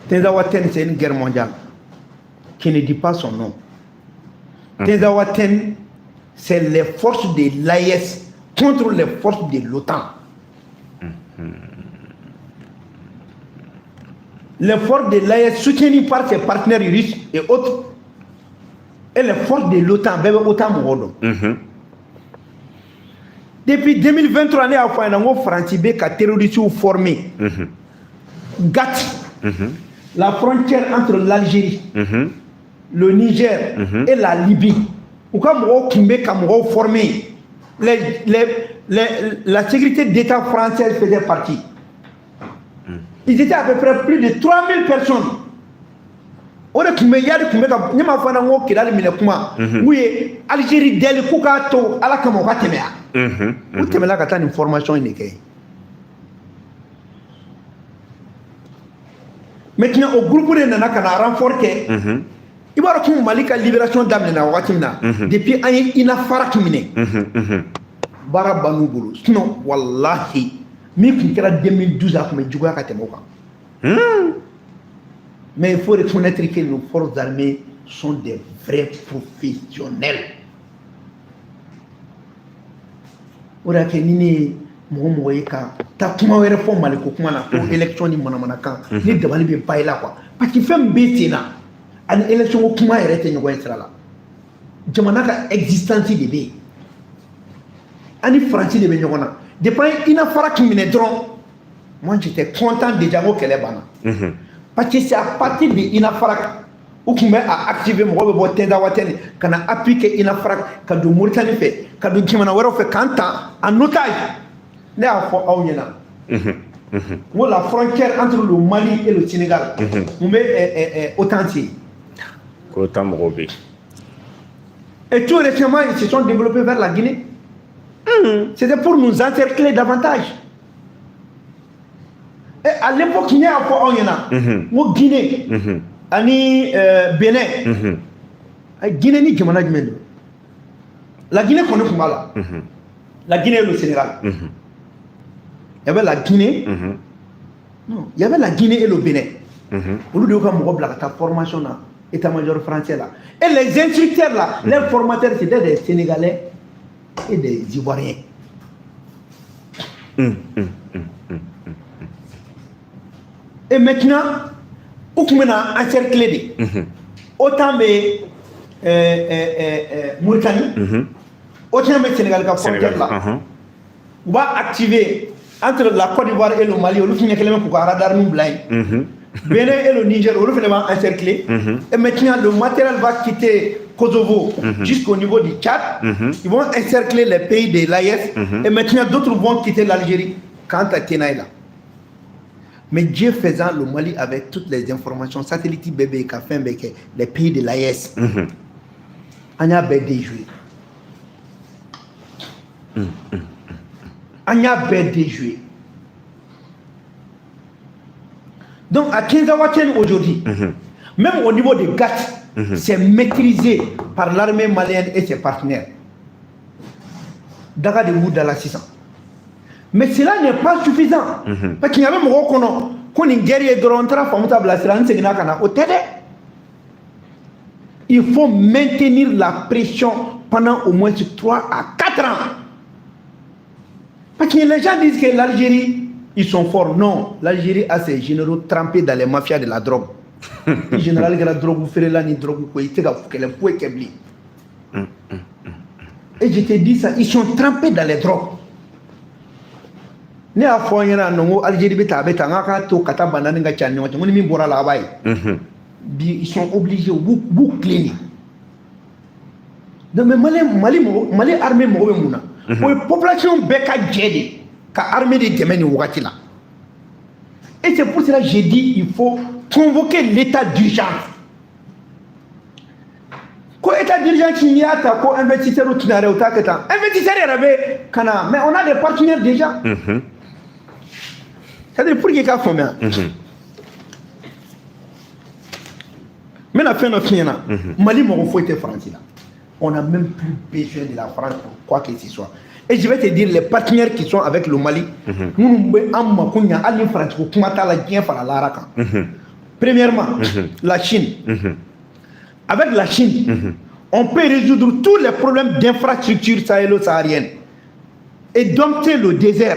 Tenzawaten, c'est une guerre mondiale qui ne dit pas son nom. Tenzawaten, c'est les forces de l'AES contre les forces de l'OTAN. Les forces de l'AES soutenues par ses partenaires russes et autres, et les forces de l'OTAN, depuis 2023, on a fait un français qui a terroristes formés. GATT, la frontière entre l'Algérie, le Niger et la Libye. Ou comme on formé, la sécurité d'État française faisait partie. Ils étaient à peu près plus de 3000 personnes. On a dit oui, Algérie dès le Koukato, à la Kamora Temea. Vous avez une formation unique. Maintenant, au groupe de Nanakana renforcé, il va y avoir une libération d'Amena Watimna depuis un farakimine. Barabanouboulou. Sinon, Wallahi, mais qui sera 2012 à Medjouga Katemoka. Mais il faut reconnaître que nos forces armées sont des vrais professionnels. Ora ke nini mo yeka ta kuma were fo mali ko kuma na ko election ni mona kan ni dabali be bayila quoi parce que fem betina an election ko kuma yere te nyogo israla jamana ka existence de be ani français de be nyogona depuis ina fara kimine dron moi j'étais content déjà au kelebana parce que c'est à partir de ina fara ou qui met à activer mon robot Tenzawaten quand a appliqué ina fara quand du Mauritanie fait quand du Kimana wero fait quand en otage ne a fo awnyana ou la frontière entre le Mali et le Sénégal on met authentique autant robé et tout récemment ils se sont développés vers la Guinée. C'était pour nous encercler davantage. Et à l'époque, il y a encore un Guinée, ani Bénin, Guinée ni Kimana Guinée. La Guinée qu'on est là. La Guinée et le Sénégal. Il y avait la Guinée. Non, il y avait la Guinée et le Bénin. Au lieu de faire formation là, état-major français là. Et les instructeurs là, les formateurs c'était des Sénégalais et des Ivoiriens. Et maintenant, où qu'on a encerclé, autant de Mauritanie, autant de Sénégal qui a frontière là, on va activer entre la Côte d'Ivoire et le Mali, on finit que pour radar nous blind. Bénin et le Niger, on va encercler. Et maintenant, le matériel va quitter Kosovo jusqu'au niveau du Tchad. Ils vont encercler les pays de l'AES. Et maintenant, d'autres vont quitter l'Algérie quant à Tenaïla. Mais Dieu faisant, le Mali avec toutes les informations, satellite bébé, café, les pays de l'AES, on a bien déjoué. On a bien déjoué. Donc à Tenzawaten aujourd'hui, même au niveau de GATT, c'est maîtrisé par l'armée malienne et ses partenaires. Daga de Moudala 600. Mais cela n'est pas suffisant. Parce qu'il y a même un guerrier de rentrer il faut maintenir la pression pendant au moins 3 à 4 ans. Parce que les gens disent que l'Algérie, ils sont forts. Non, l'Algérie a ses généraux trempés dans les mafias de la drogue. Le général de la drogue, vous ferez là, ni drogue, vous pouvez et je te dis ça, ils sont trempés dans les drogues. Ne a fɔ ɲɛna nɔngo Algérie bɛ taa to ka taa bandani ka ca ni ɲɔgɔn cɛ ni min bɔra la a b'a ye bi ils sont obligés u b'u tilen de donc Mali armée mɔgɔ bɛ mun na o ye population bɛɛ ka jɛ de ka armée de dɛmɛ nin wagati la et c'est pour cela que j'ai dit il faut convoquer l'état d'urgence ko état d'urgence ni y'a ta ko investisseur u tɛna yɛrɛ u t'a kɛ tan investisseur yɛrɛ bɛ ka na mais on a des partenaires déjà. C'est-à-dire pour qu'il y ait combien. Mais la fin de la Mali m'a refoué français là. On n'a même plus besoin de la France pour quoi que ce soit. Et je vais te dire, les partenaires qui sont avec le Mali, nous sommes en Makunya, à l'Infrance, au Kumatala, bien par la Laraka. Premièrement, la Chine. Avec la Chine, on peut résoudre tous les problèmes d'infrastructure sahélo-saharienne et dompter le désert.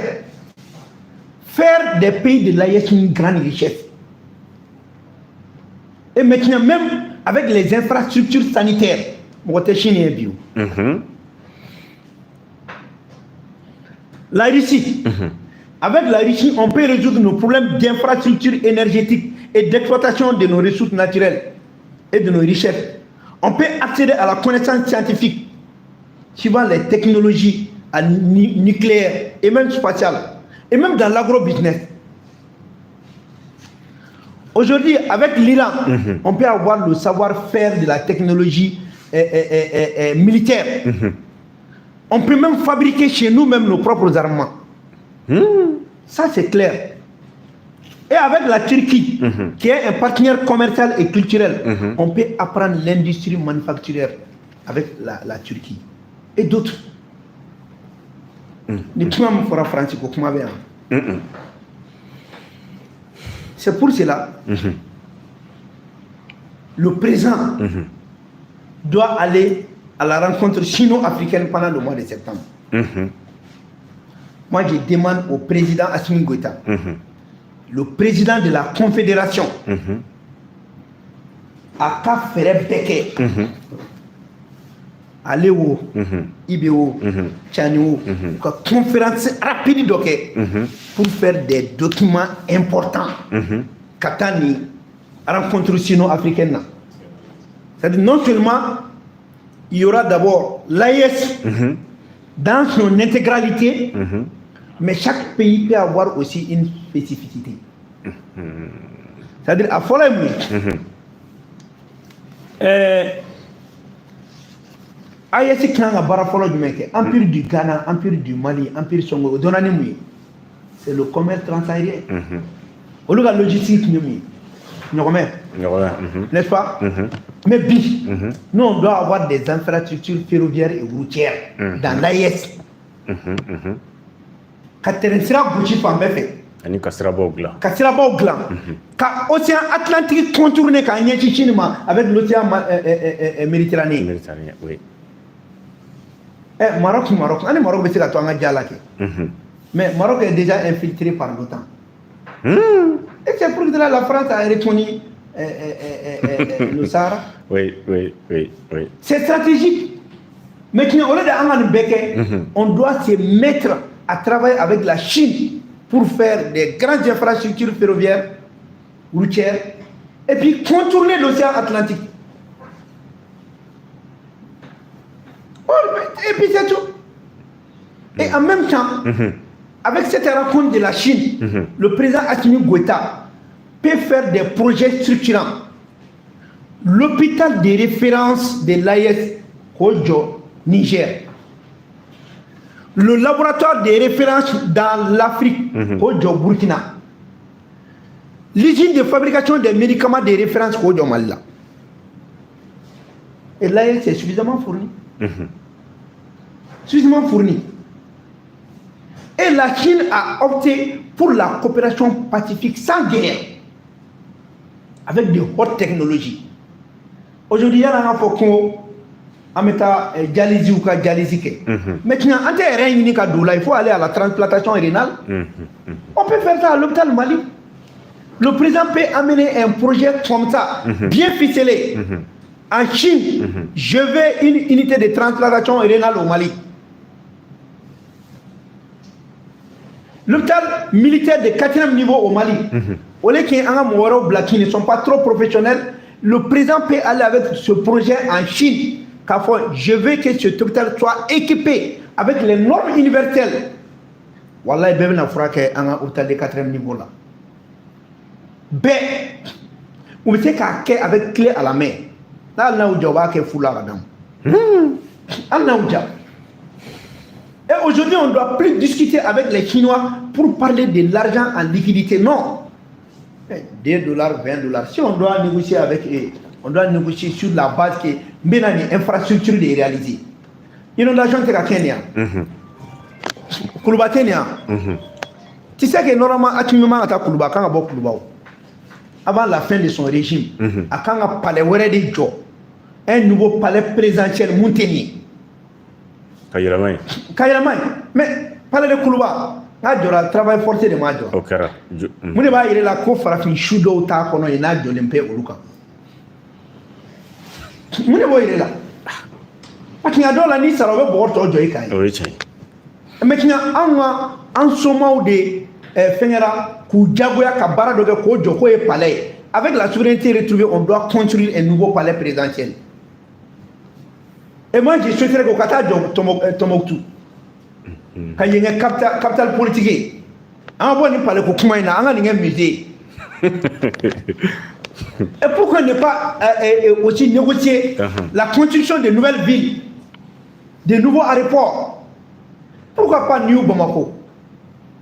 Faire des pays de l'AES une grande richesse. Et maintenant, même avec les infrastructures sanitaires, la Russie. Avec la Russie, on peut résoudre nos problèmes d'infrastructure énergétique et d'exploitation de nos ressources naturelles et de nos richesses. On peut accéder à la connaissance scientifique suivant les technologies nucléaires et même spatiales, et même dans l'agro-business. Aujourd'hui, avec l'Iran, on peut avoir le savoir-faire de la technologie militaire. On peut même fabriquer chez nous-mêmes nos propres armements. Ça, c'est clair. Et avec la Turquie, qui est un partenaire commercial et culturel, on peut apprendre l'industrie manufacturière avec la Turquie. Et d'autres. C'est pour cela le président doit aller à la rencontre sino-africaine pendant le mois de septembre. Moi, je demande au président Assimi Goïta, le président de la Confédération, à Kafere Beke, à Léo, Ibéo, Tchaniou, conférence rapide pour faire des documents importants. Katani, rencontre sino-africaine. C'est-à-dire, non seulement il y aura d'abord l'AES dans son intégralité, mais chaque pays peut avoir aussi une spécificité. C'est-à-dire, à Folemou, AES qui a barafolo du mec, Empire du Ghana, Empire du Mali, Empire Songo, Donanimoui, c'est le commerce transaérien. Au lieu de la logistique, n'est-ce pas? Mais bi, nous on doit avoir des infrastructures ferroviaires et routières dans l'AES. Quand tu seras bouché par Béfé, Kassiraba Glan, quand l'océan Atlantique contourné avec l'océan Méditerranéen. Maroc, Maroc, c'est la Toanga Djalake. Mais Maroc est déjà infiltré par l'OTAN. Et c'est pour que la France a reconnu le Sahara. Oui. C'est stratégique. Mais on doit se mettre à travailler avec la Chine pour faire des grandes infrastructures ferroviaires, routières, et puis contourner l'océan Atlantique. Et puis c'est tout. Et en même temps, avec cette rencontre de la Chine, le président Assimi Goïta peut faire des projets structurants. L'hôpital de référence de l'AES Kodjo, Niger. Le laboratoire de référence dans l'Afrique, Kodjo, Burkina. L'usine de fabrication des médicaments de référence Kodjo, Mali. Et l'AES est suffisamment fourni. Suffisamment fourni. Et la Chine a opté pour la coopération pacifique sans guerre, avec de hautes technologies. Aujourd'hui, il y a un Congo, on met dialyse ou dialyse. Maintenant, il faut aller à la transplantation rénale. On peut faire ça à l'hôpital Mali. Le président peut amener un projet comme ça, bien ficelé. En Chine, je veux une unité de transplantation rénale au Mali. L'hôpital militaire de 4e niveau au Mali, au lieu qu'il y ait un Black qui ne sont pas trop professionnels, le président peut aller avec ce projet en Chine. Je veux que cet hôpital soit équipé avec les normes universelles. Wallah, il y a un hôpital de 4e niveau là. On sait qu'il avec clé à la main. Là, on a un foulard là-dedans. Et aujourd'hui, on ne doit plus discuter avec les Chinois pour parler de l'argent en liquidité. Non. 2 dollars, 20 dollars. Si on doit négocier avec eux, on doit négocier sur la base que une infrastructure est réalisée. Inondation c'est à Kenya. Kuluba Kenya. Tu sais que normalement, à tout moment, tu as Kuluba, quand on a Kuluba. avant la fin de son régime, a kan ka palais wɛrɛ de jɔ, un nouveau palais présidentiel mun tɛ nin ye. Ka yɛlɛma yen. Ka yɛlɛma yen, mais palais de Kuluba n'a jɔra travail forcé de m'a jɔ. O kɛra. Mun de b'a yɛrɛ la ko farafin su dɔw t'a kɔnɔ yen n'a jɔlen bɛ olu kan. Mun de b'o yɛrɛ la? Parce que a dɔw la n'i sara o bɛ bɔgɔ tɔ jɔ i kan ye. O ye tiɲɛ ye. Maintenant an sommaw de fɛngɛra k'u jagoya ka baara dɔ kɛ k'o jɔ k'o ye palais ye. Avec la souveraineté retrouvée, on doit construire un nouveau palais présidentiel. Et moi, je souhaiterais qu'au Qatar, Tombouctou, quand il y a une capitale politique, on va parler de comment il y a un musée. Et pourquoi ne pas aussi négocier la construction de nouvelles villes, de nouveaux aéroports? Pourquoi pas New Bamako?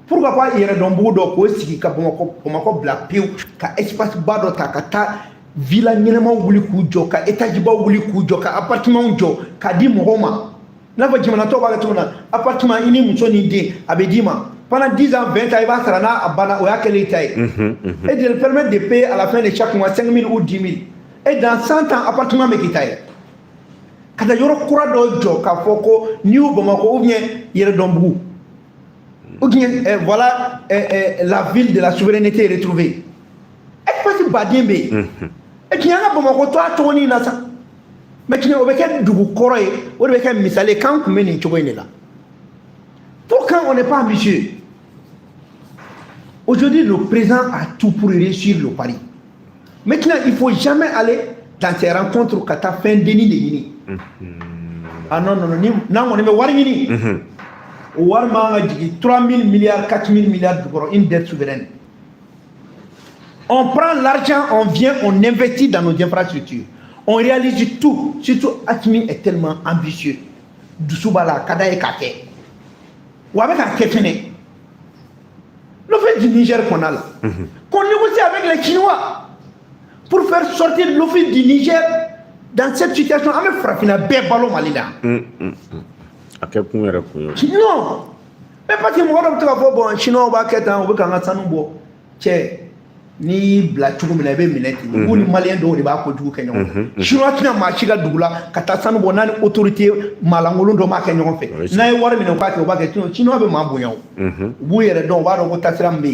Pourquoi pas Yeredombo doko sigi ka Bamako bla piu ka espace ba do ta ka ta villa ñenema wuli ku jo ka étage ba wuli ku jo ka appartement jo ka di mogoma na fa jimana to ba tuna appartement ini muso ni de abedima pendant 10 ans 20 ans il va sera na abana o yakele tay et de le permettre de payer à la fin de chaque mois 5 000 ou 10 000 et dans 100 ans appartement me kitay kada yoro kura do jo ka foko New Bamako ou bien Yeredombo ou bien voilà la ville de la souveraineté retrouvée. Est-ce que c'est Badimbe? Et qui a Bamako toi Tony Nasa? Mais qui n'a aucun double corps ou aucun missalé quand on mène une là. Pourquoi on n'est pas ambitieux? Aujourd'hui, le président a tout pour réussir le pari. Maintenant, il ne faut jamais aller dans ces rencontres quand tu as fait un déni de Yini. Ah non, on est Warimini. Warma 3 000 milliards, 4 000 milliards de une dette souveraine. On prend l'argent, on vient, on investit dans nos infrastructures. On réalise tout. Surtout, Atimi est tellement ambitieux. Dousoubala, Kadae Kake. Ou avec un Kefene. Le fait du Niger qu'on a là. Qu'on négocie avec les Chinois. Pour faire sortir l'office du Niger dans cette situation. On va frapper la belle ballon malina. A quel point est-ce que non, mais parce que moi, je vais bon, Chinois va être un peu comme un sanoubo. Tiens, ni black choukou mais minute, ou ni malien d'eau de bas pour Kenyon. Chinois qui n'a marché la doula, Katasanoubo n'a autorité malangolo de ma Kenyon fait. N'a eu warmi no parti au bac, Chinois veut m'embouillon. Vous y êtes donc, va au Tassambe.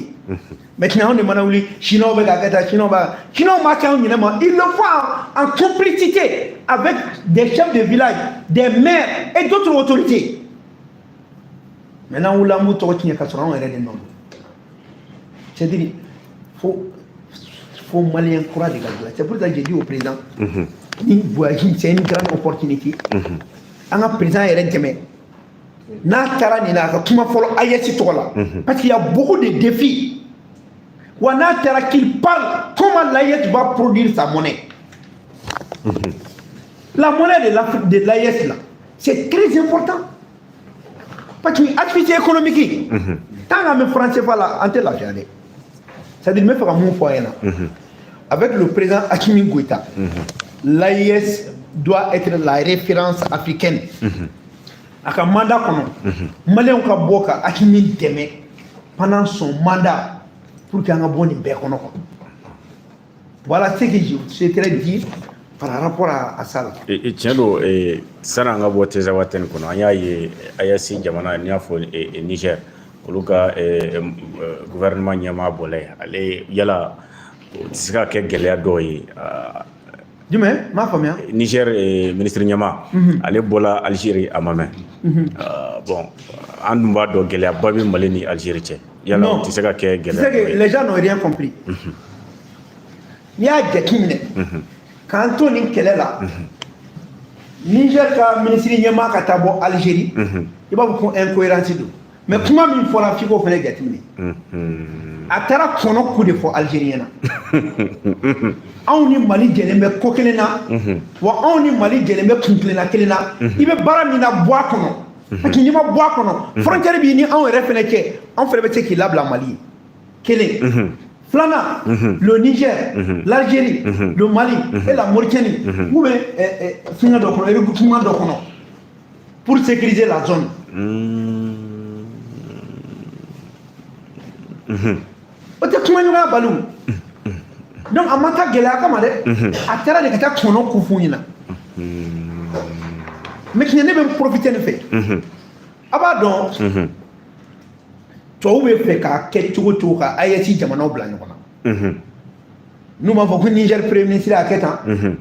Maintenant, on est manaouli, Chinois veut la Chinois va. Chinois marque un minimum, il le fait en complicité avec des chefs de village, des maires et d'autres autorités. Maintenant, on l'a mouté au Tignakassouran, on est des noms. C'est-à-dire, faut malien courage de gagner. C'est pour ça que j'ai dit au président, c'est une grande opportunité. Un président est rentré. Parce qu'il y a beaucoup de défis. Qu'il parle comment l'AIS va produire sa monnaie. La monnaie de l'AIS, c'est très important. Parce que l'activité économique, tant que les Français vont la gérer. C'est-à-dire, je vais faire mon foyer là. Avec le président Assimi Goïta, l'AIS doit être la référence africaine. Avec un mandat comme Malien Kaboka, Assimi Deme, pendant son mandat, pour qu'il y ait un bon impact. Voilà ce que je souhaiterais dire par rapport à ça. Et tiens, ça n'a pas voté ça. Il y a Ayasi Jamana, il y a Niger. Le gouvernement Nyama Bolé, allez, il y a la Tsika Kegelia Doy. Dis-moi, ma famille. Niger et ministre Nyama, allez, Bola, Algérie à ma main. Bon, Andumba do Gelia, Babi Malini, Algérie. Il y a la Tsika Kegelia. Les gens n'ont rien compris. Il y a des criminels. Quand on est là, Niger, ministre Nyama, Katabo, Algérie, il va vous faire incohérence. Mais comment il faut la figo faire gatine? A tara kono coup de fo algérien. On ni Mali jelembe kokelena, wa on ni Mali jelembe kunklena kelena. Ibe baramina bois kono. Parce qu'il n'y a pas bois kono. Frontière bi ni on reflète, on fait le qui lave la Mali. Kele. Flana, le Niger, l'Algérie, le Mali et la Mauritanie. Où est finir de kono, et de kono pour sécuriser la zone. donc a ma taa gɛlɛya kama dɛ a taara de ka taa tɔnɔ ko f'u ɲɛna maintenant ne bɛ profiter nin fɛ a b'a dɔn tubabu bɛ fɛ k'a kɛ cogo cogo ka AES jamanaw bila ɲɔgɔn na n'u b'a fɔ ko Niger premier ministre y'a kɛ tan u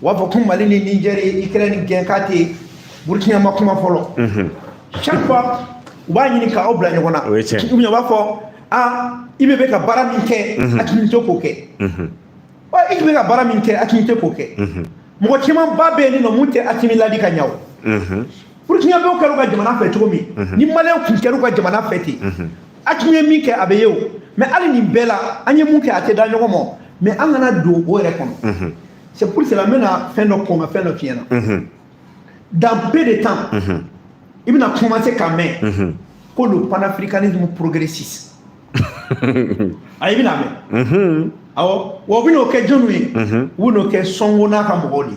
b'a fɔ ko Mali ni Niger ye Ukraine gɛn k'a tɛ Burkina ma kuma fɔlɔ chaque fois u b'a ɲini k'aw bila ɲɔgɔn na ou bien u b'a fɔ i bɛ ka baara min kɛ Hakimi tɛ k'o kɛ i bɛ ka baara min kɛ Hakimi tɛ k'o kɛ mɔgɔ caman ba bɛ yen nɔ mun tɛ Hakimi ladi ka ɲɛ o Burkina bɛw kɛra u ka jamana fɛ cogo min ni Maliyɛnw kun kɛra u ka jamana fɛ ten Hakimi ye min kɛ a bɛ ye o mais hali nin bɛɛ la an ye mun kɛ a tɛ da ɲɔgɔn ma mais an kana don o yɛrɛ kɔnɔ c'est pour cela n bɛna fɛn dɔ kɔn ka fɛn dɔ f'i ɲɛna dans peu de temps i bɛna commencer k'a mɛn ko le panafricanisme progressiste i bɛna mɛn awɔ wa u bɛn'o kɛ jɔnw ye u bɛn'o kɛ Sonko n'a ka mɔgɔw de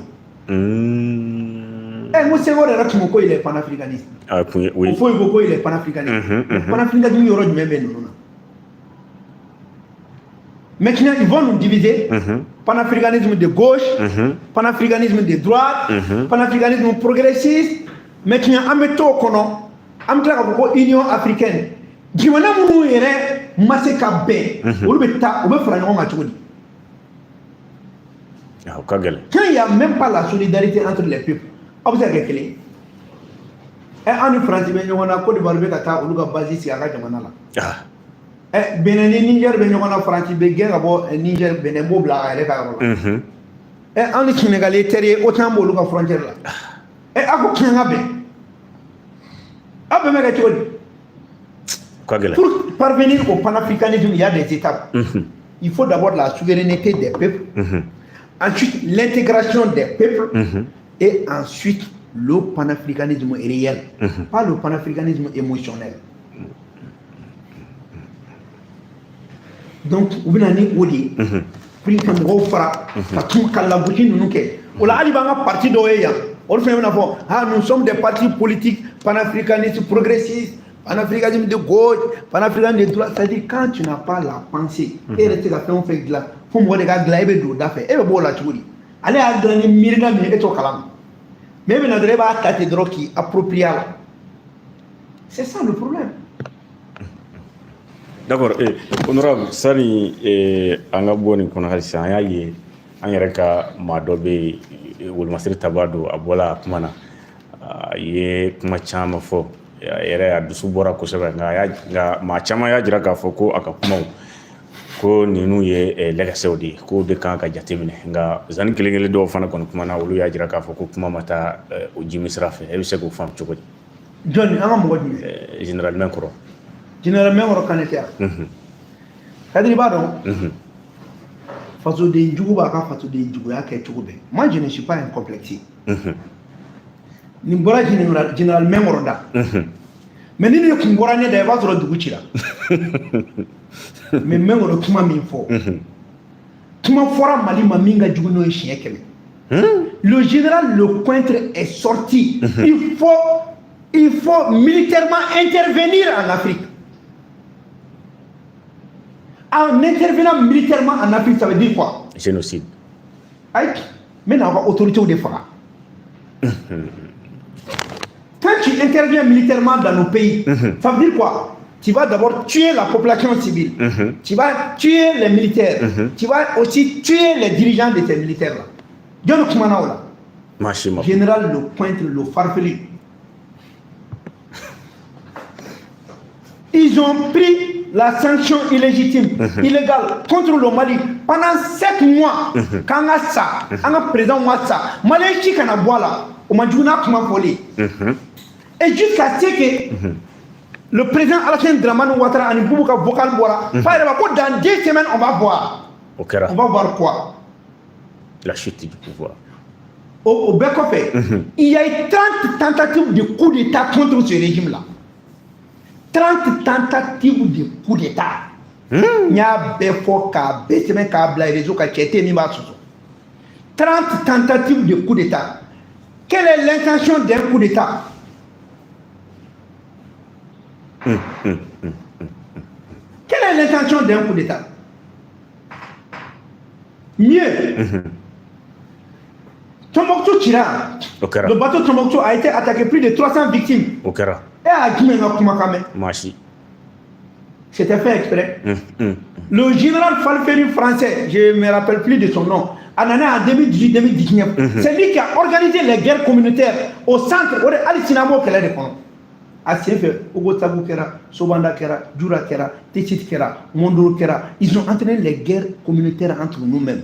n ko Senghor yɛrɛ tun ko ko il est panafricaniste o fɔ ko il est panafricaniste panafricanisme yɔrɔ jumɛn bɛ ninnu na maintenant ils vont nous diviser panafricanisme de gauche panafricanisme de droite panafricanisme progressiste maintenant an bɛ to o kɔnɔ an bɛ tila k'a fɔ ko union africaine jamana minnu yɛrɛ ma se ka bɛn olu bɛ taa u bɛ fara ɲɔgɔn kan cogo di quand il y a même pas la solidarité entre les peuples aw bɛ se ka kɛ kelen an ni Faransi bɛ ɲɔgɔn na Côte d'Ivoire bɛ ka taa olu ka base sigi a ka jamana la Benin ni Niger bɛ ɲɔgɔn na Faransi bɛ gɛn ka bɔ Niger Benin b'o bila a yɛrɛ ka yɔrɔ la an ni Sénégalais terre autant b'olu ka frontière la a ko tiɲɛ ka bɛn aw bɛn bɛ kɛ cogo di pour parvenir au panafricanisme il y a des étapes il faut d'abord la souveraineté des peuples ensuite l'intégration des peuples et ensuite le panafricanisme réel pas le panafricanisme émotionnel donc u bɛna ni o de ye pour que mɔgɔw fara ka lagosi ninnu kɛ o la hali b'an ka parti dɔw ye yan olu fana bɛna fɔ nous sommes des partis politiques panafricanistes progressistes panafricanisme de gauche panafricanisme de droite c'est-à-dire quand tu n'as pas la pensée e yɛrɛ tɛ ka fɛn o fɛn dilan fo mɔgɔ de ka dilan e bɛ don o da fɛ e bɛ bɔ o la cogo di ale y'a dilan ni miirina min ye e t'o kalama mais e bɛ na dɔrɔn e b'a ta ten dɔrɔn k'i approprier a la c'est ça le problème. D'accord, honorable sani an ka bɔ nin kɔnɔ halisa an y'a ye an yɛrɛ ka maa dɔ bɛ yen Wolomasiri Tabado a bɔla a kuma na a ye kuma caman fɔ a yɛrɛ a dusu bɔra kosɛbɛ nka maa caman y'a jira k'a fɔ ko a ka kumaw ko ninnu ye lɛgɛsɛw de ye k'o de kan ka jateminɛ nka zani kelen kelen dɔw fana kɔni kuma na olu y'a jira k'a fɔ ko kuma ma taa o jimi sira fɛ e bɛ se k'o faamu cogo di. Jɔnni an ka mɔgɔ jumɛn. Général Menkɔrɔ. Général Menkɔrɔ kan tɛ yan. Kadiri i b'a dɔn fasoden jugu b'a ka fasoden juguya kɛ cogo bɛɛ moi je ne suis pas un complexé nin bɔra Général Menkɔrɔ da mais ni ne kun bɔra ne da i b'a sɔrɔ dugu cira mais Menkɔrɔ kuma min fɔ kuma fɔra Mali ma min ka jugu n'o ye siɲɛ 100 le général Lecointre est sorti il faut militairement intervenir en Afrique. En intervenant militairement en Afrique, ça veut dire quoi? Génocide. Aïe, mais n'a pas autorité ou des fois. Quand tu interviens militairement dans nos pays, ça veut dire quoi? Tu vas d'abord tuer la population civile, tu vas tuer les militaires, tu vas aussi tuer les dirigeants de ces militaires-là. John Kumanaola, général Lecointre, le farfelu. Ils ont pris la sanction illégitime, illégale contre le Mali pendant 7 mois. Quand on a président Ouattara, Malaisie qui a boila, on a dit et jusqu'à ce que le président Alassane Dramane Ouattara a dit vocal boira. Dans 2 semaines, on va voir. On va voir quoi? La chute du pouvoir. Au Bekopé, il y a eu 30 tentatives de coup d'État contre ce régime-là. 30 tentatives de coup d'État. Il y a des fois qu'il y a 30 tentatives de coup d'État. Quelle est l'intention d'un coup d'État? Quelle est l'intention d'un coup d'État? Mieux, Tombouctou tira. Le bateau Tombouctou a été attaqué, plus de 300 victimes. Et à Guinée-Kumakame. C'était fait exprès. Le général Falferi français, je ne me rappelle plus de son nom, en année en 2018-2019, c'est lui qui a organisé les guerres communautaires au centre, au Alicinamo Kela de Kono. À Sefé, Ogotabou Kera, Sobanda Kera, Djura Kera, Tessit Kera, Mondoro Kera, ils ont entraîné les guerres communautaires entre nous-mêmes.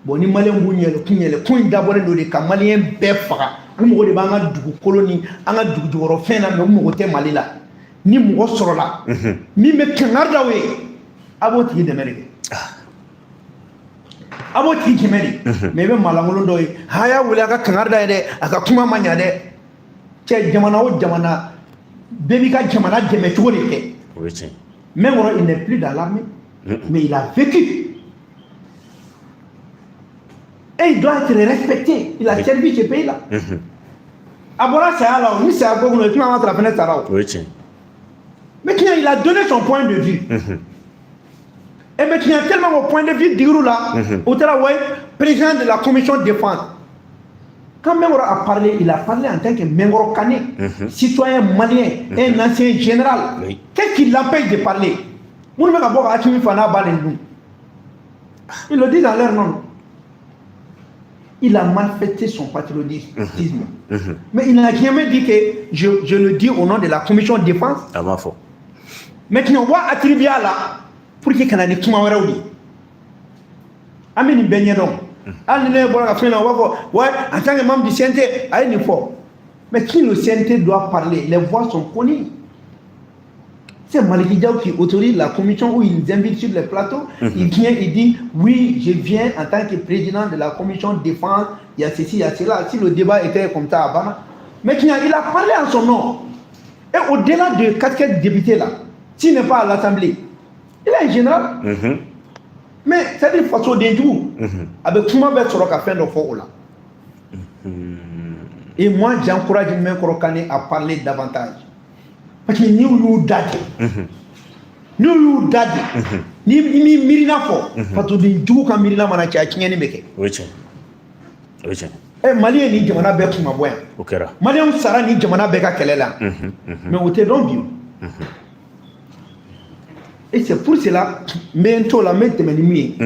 Bon, ni malien le point d'abord de ka malien bɛɛ faga ni mɔgɔ de b'an ka dugu koloni an ka dugu jukɔrɔ fɛn na mais mɔgɔ tɛ Mali la ni mɔgɔ sɔrɔla min bɛ kangari da o ye a b'o tigi dɛmɛ de kɛ a b'o tigi dɛmɛ de mais i bɛ maalankolon dɔ ye a y'a wele a ka kangari da ye dɛ a ka kuma ma ɲa dɛ cɛ jamana o jamana bɛɛ b'i ka jamana dɛmɛ cogo de kɛ même kɔrɔ il n'est plus dans l'armée mais il a vécu. Et il doit être respecté. Il a servi ce pays-là. Abora c'est alors, oui c'est à quoi on est entre la fenêtre là. Maintenant il a donné son point de vue. Et maintenant tellement au point de vue d'Irou là, au travail, président de la commission de défense. Quand Mengoro a parlé, il a parlé en tant que Mengoro Kane, citoyen malien, un ancien général. Qu'est-ce qui l'empêche de parler? Ils le disent en leur nom. Il a malfaité son patriotisme. Mais il n'a jamais dit que je le dis au nom de la commission de défense. Maintenant, on va attribuer là pour qu'il y ait un équipement. Amen, ben donc. Ouais, en tant que membre du CNT, à une fois. Mais qui le CNT doit parler? Les voix sont connues. C'est Maliki Diaw qui autorise la commission où ils invitent sur les plateaux. Il vient, il dit oui, je viens en tant que président de la commission de défense. Il y a ceci, il y a cela. Si le débat était comme ça à Bana. Mais il a parlé en son nom. Et au-delà de 4 députés là, s'il n'est pas à l'Assemblée, il est un général. Mais c'est une façon d'un tout. Avec tout le monde sur la fin de là. Et moi, j'encourage Mengoro Kane à parler davantage. Parce que nous dadi, nous dadi, ni mirina fo, parce que du tout quand mirina mana chia chieni meke. Eh Malien ni jamana be kuma boya. Malien sara ni jamana be ka kelela. Mais au te don bio. Et c'est pour cela, mento la mette menimi.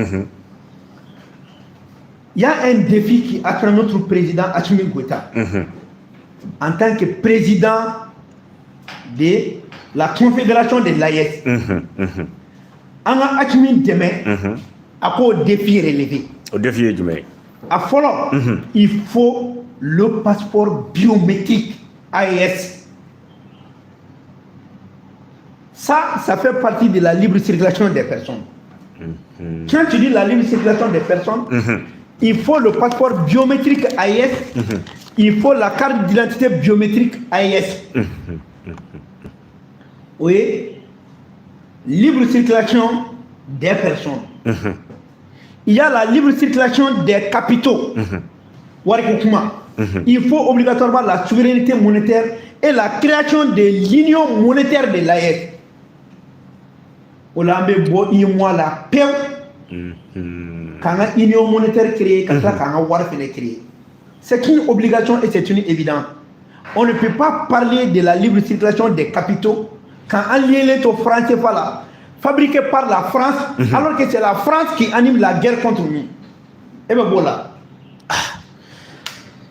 Il y a un défi qui attend notre président Assimi Goïta. En tant que président de la confédération de l'AES. On a accumulé demain à quoi défi relevé. Au défi du mai. À follow, il faut le passeport biométrique AES. Ça fait partie de la libre circulation des personnes. Quand tu dis la libre circulation des personnes, il faut le passeport biométrique AES, il faut la carte d'identité biométrique AES. Oui, libre circulation des personnes. Il y a la libre circulation des capitaux. Il faut obligatoirement la souveraineté monétaire et la création de l'union monétaire de l'AES. La paix. Quand une union monétaire créée, quand on créée. C'est une obligation et c'est une évidence. On ne peut pas parler de la libre circulation des capitaux quand un lien est au franc CFA fabriqué par la France, alors que c'est la France qui anime la guerre contre nous. Et bien voilà.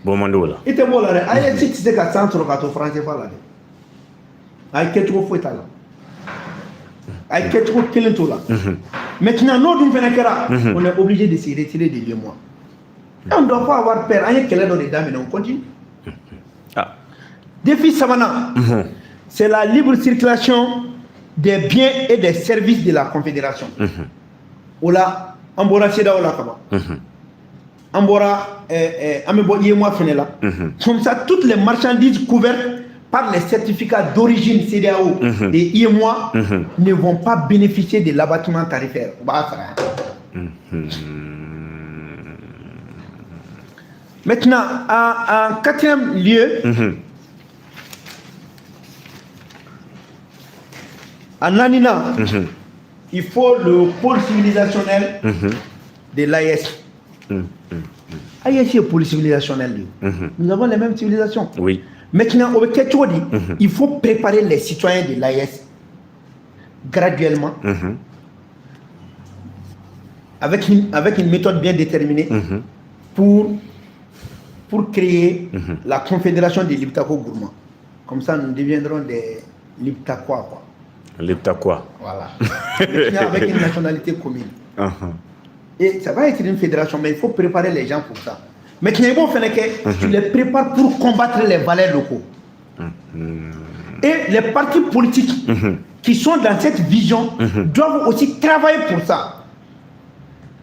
Bon mandola. Et bien voilà. Aïe, si tu sais qu'à 100 euros au franc CFA là. Aïe, qu'est-ce que tu fais là? Aïe, qu'est-ce que tu fais là? Maintenant, nous, on est obligé de se retirer des 2 mois. Et on ne doit pas avoir peur. Aïe, quelle est notre dame et on continue. Défi Savana. C'est la libre circulation des biens et des services de la Confédération. Ola, Ambora Seda Ola Kaba. Ambora, Amebo Yemwa Fenela. Comme ça, toutes les marchandises couvertes par les certificats d'origine CDAO et IMOA ne vont pas bénéficier de l'abattement tarifaire. Maintenant, en 4e lieu, en Nanina, il faut le pôle civilisationnel de l'AES. AES est pôle civilisationnel. Nous avons les mêmes civilisations. Oui. Maintenant, il faut préparer les citoyens de l'AES graduellement, avec une méthode bien déterminée pour créer la confédération des Liptako-Gourmands. Comme ça, nous deviendrons des Liptakois, quoi. Liptakois. Voilà. Avec une nationalité commune. Et ça va être une fédération, mais il faut préparer les gens pour ça. Mais tu les prépares pour combattre les valeurs locaux. Et les partis politiques qui sont dans cette vision doivent aussi travailler pour ça.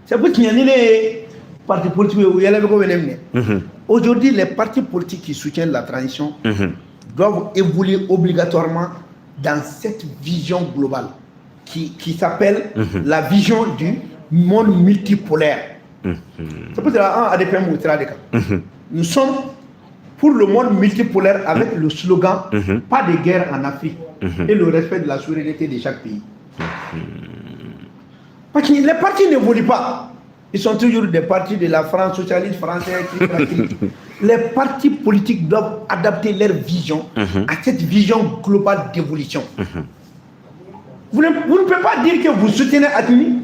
C'est pour qu'il y a des partis politiques où il y a aujourd'hui, les partis politiques qui soutiennent la transition doivent évoluer obligatoirement dans cette vision globale qui s'appelle la vision du monde multipolaire. C'est pour cela nous sommes pour le monde multipolaire avec le slogan pas de guerre en Afrique et le respect de la souveraineté de chaque pays. Parce que les partis n'évoluent pas. Ils sont toujours des partis de la France socialiste française. Les partis politiques doivent adapter leur vision à cette vision globale d'évolution. Vous ne pouvez pas dire que vous soutenez Atimi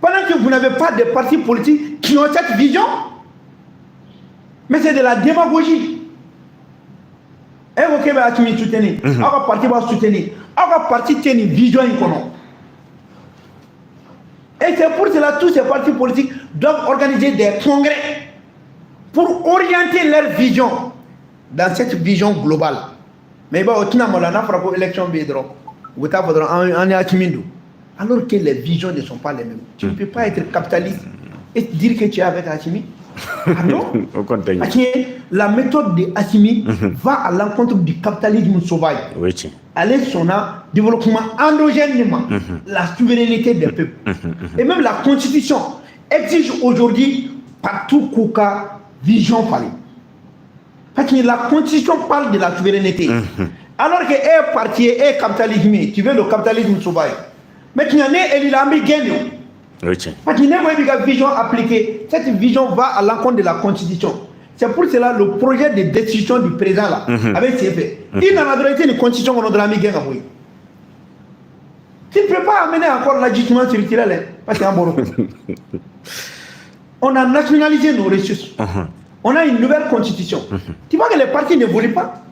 pendant que vous n'avez pas de partis politiques qui ont cette vision. Mais c'est de la démagogie. Évoquez Atimi soutenir. Avoir parti va soutenir. Avoir parti tenir vision économique. Et c'est pour cela que tous ces partis politiques doivent organiser des congrès pour orienter leur vision dans cette vision globale. Mais il y a une élection alors que les visions ne sont pas les mêmes. Tu ne peux pas être capitaliste et dire que tu es avec Assimi. Ah non. La méthode de Assimi va à l'encontre du capitalisme sauvage. Aller son développement endogènement, la souveraineté des peuples. Et même la constitution exige aujourd'hui partout Kouka vision fallait. Parce que la constitution parle de la souveraineté. Alors que est parti est capitalisme, tu veux le capitalisme sauvage. Mais tu n'en es il a mis gain. Parce qu'il n'y a pas de vision appliquée. Cette vision va à l'encontre de la constitution. C'est pour cela le projet de décision du président là, avec ses faits. Il n'a pas de une constitution qu'on a mis gain. Tu ne peux pas amener encore l'ajustement structurel. Parce qu'en bon, on a nationalisé nos ressources. On a une nouvelle constitution. Tu vois que les partis n'évoluent pas.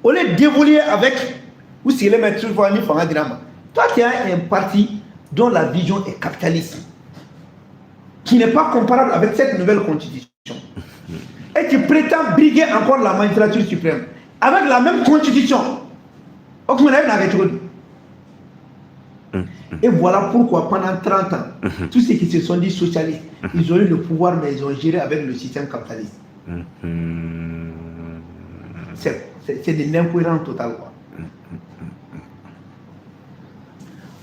On les d'évoluer avec ou si les mettre sur le drama. Toi, tu as un parti dont la vision est capitaliste, qui n'est pas comparable avec cette nouvelle constitution. Et tu prétends briguer encore la magistrature suprême avec la même constitution. Et voilà pourquoi pendant 30 ans, tous ceux qui se sont dit socialistes, ils ont eu le pouvoir, mais ils ont géré avec le système capitaliste. C'est de l'incohérence totale.